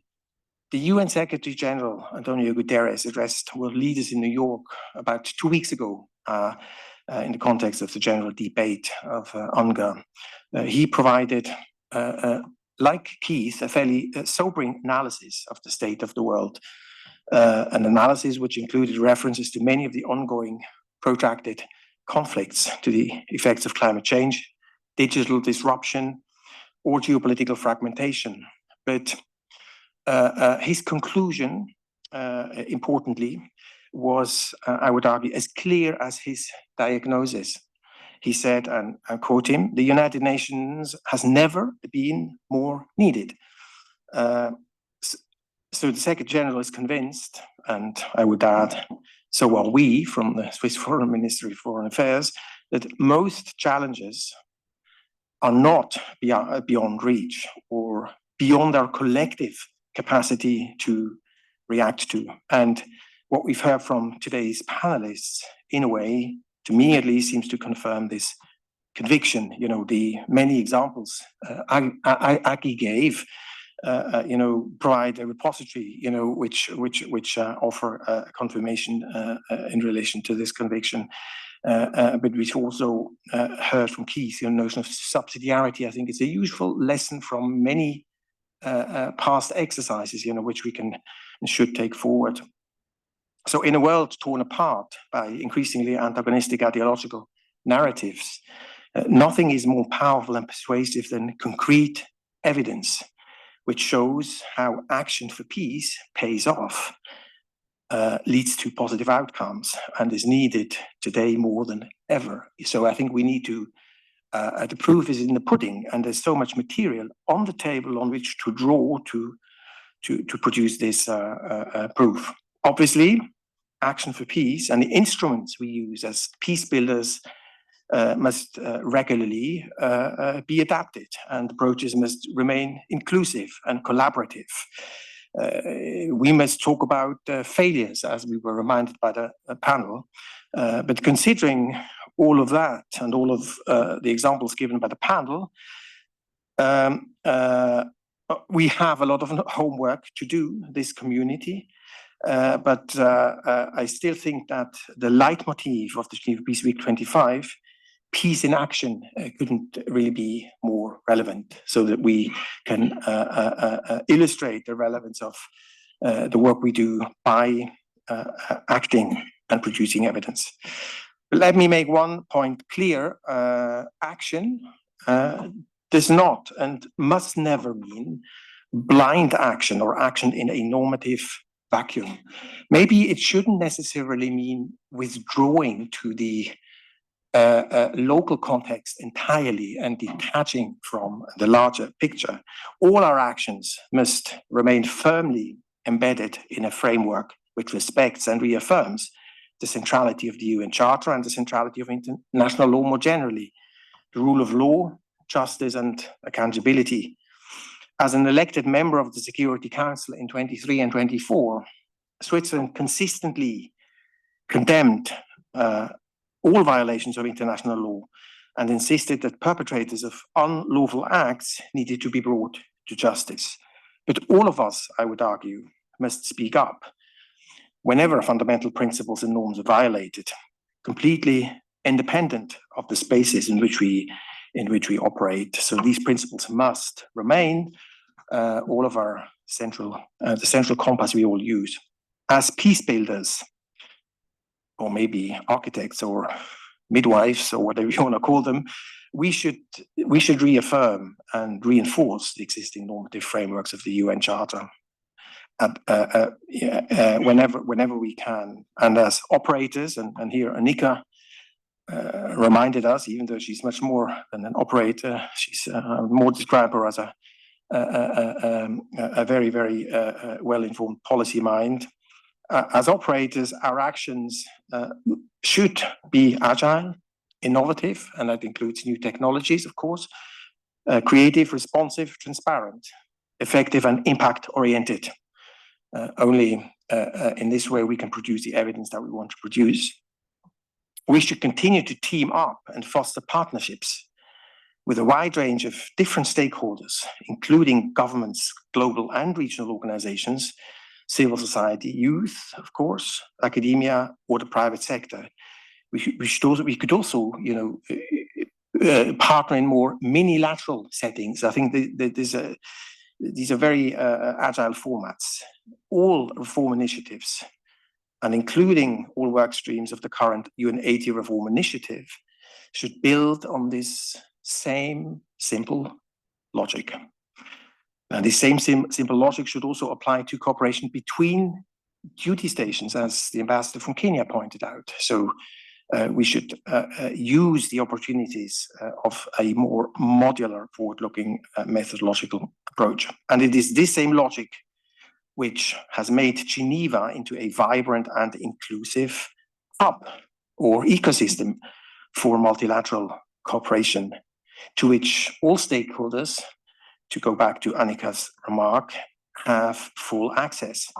the UN Secretary-General António Guterres addressed world leaders in New York about 2 weeks ago in the context of the general debate of UNGA, he provided, like Keith, a fairly sobering analysis of the state of the world, an analysis which included references to many of the ongoing protracted conflicts, to the effects of climate change, digital disruption, or geopolitical fragmentation. But his conclusion, importantly, was, I would argue, as clear as his diagnosis. He said, and I quote him, "The United Nations has never been more needed." So the Secretary General is convinced, and I would add, so are we from the Swiss Foreign Ministry of Foreign Affairs, that most challenges are not beyond reach or beyond our collective capacity to react to. And what we've heard from today's panelists, in a way, to me at least, seems to confirm this conviction. You know, the many examples Aki gave, provide a repository, which offer a confirmation in relation to this conviction. But we've also heard from Keith, the notion of subsidiarity. I think it's a useful lesson from many past exercises, which we can and should take forward. So in a world torn apart by increasingly antagonistic ideological narratives, nothing is more powerful and persuasive than concrete evidence, which shows how action for peace pays off, leads to positive outcomes, and is needed today more than ever. So I think we need to, the proof is in the pudding, and there's so much material on the table on which to draw to produce this proof. Obviously, action for peace and the instruments we use as peace builders must regularly be adapted, and approaches must remain inclusive and collaborative. We must talk about failures, as we were reminded by the panel, but considering all of that and all of the examples given by the panel, we have a lot of homework to do, this community, but I still think that the leitmotif of the Geneva Peace Week 25, peace in action, couldn't really be more relevant, so that we can illustrate the relevance of the work we do by acting and producing evidence. But let me make one point clear. Action does not and must never mean blind action or action in a normative vacuum. Maybe it shouldn't necessarily mean withdrawing to the local context entirely and detaching from the larger picture. All our actions must remain firmly embedded in a framework which respects and reaffirms the centrality of the UN Charter and the centrality of international law more generally, the rule of law, justice, and accountability. As an elected member of the Security Council in 23 and 24, Switzerland consistently condemned all violations of international law and insisted that perpetrators of unlawful acts needed to be brought to justice. But all of us, I would argue, must speak up whenever fundamental principles and norms are violated, completely independent of the spaces in which we operate. So these principles must remain all of our the central compass we all use. As peace builders, or maybe architects or midwives or whatever you want to call them, we should reaffirm and reinforce the existing normative frameworks of the UN Charter whenever we can. And as operators, and here Annika reminded us, even though she's much more than an operator, she's more describe her as a very, very well-informed policy mind. As operators, our actions should be agile, innovative, and that includes new technologies, of course, creative, responsive, transparent, effective, and impact-oriented. Only in this way we can produce the evidence that we want to produce. We should continue to team up and foster partnerships with a wide range of different stakeholders, including governments, global and regional organizations, civil society, youth, of course, academia, or the private sector. We could also, partner in more minilateral settings. I think these are very agile formats. All reform initiatives, and including all work streams of the current UN 80 reform initiative, should build on this same simple logic. And the same simple logic should also apply to cooperation between duty stations, as the ambassador from Kenya pointed out. So we should use the opportunities of a more modular, forward-looking methodological approach. And it is this same logic which has made Geneva into a vibrant and inclusive hub or ecosystem for multilateral cooperation, to which all stakeholders, to go back to Annika's remark, have full access,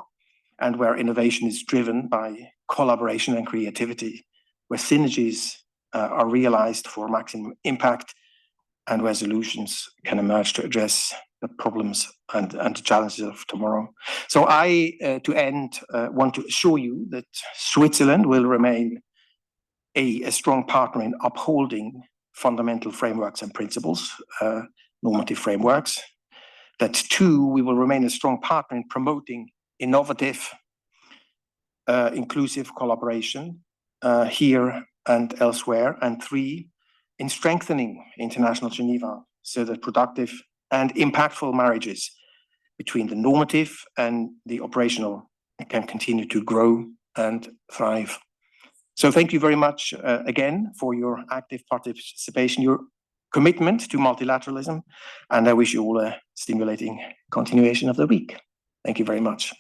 and where innovation is driven by collaboration and creativity, where synergies are realized for maximum impact, and where solutions can emerge to address the problems and the challenges of tomorrow. So I, to end, want to assure you that Switzerland will remain a strong partner in upholding fundamental frameworks and principles, normative frameworks. That two, we will remain a strong partner in promoting innovative, inclusive collaboration here and elsewhere. And three, in strengthening International Geneva so that productive and impactful marriages between the normative and the operational can continue to grow and thrive. So thank you very much again for your active participation, your commitment to multilateralism, and I wish you all a stimulating continuation of the week. Thank you very much.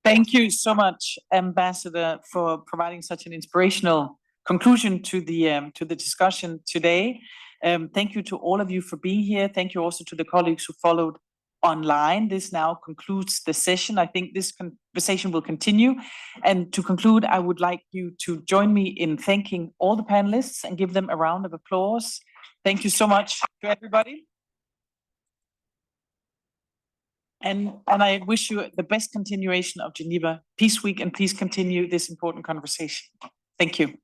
Thank you so much, Ambassador, for providing such an inspirational conclusion to the discussion today. Thank you to all of you for being here. Thank you also to the colleagues who followed online. This now concludes the session. I think this conversation will continue. And to conclude, I would like you to join me in thanking all the panelists and give them a round of applause. Thank you so much to everybody. And I wish you the best continuation of Geneva Peace Week, and please continue this important conversation. Thank you.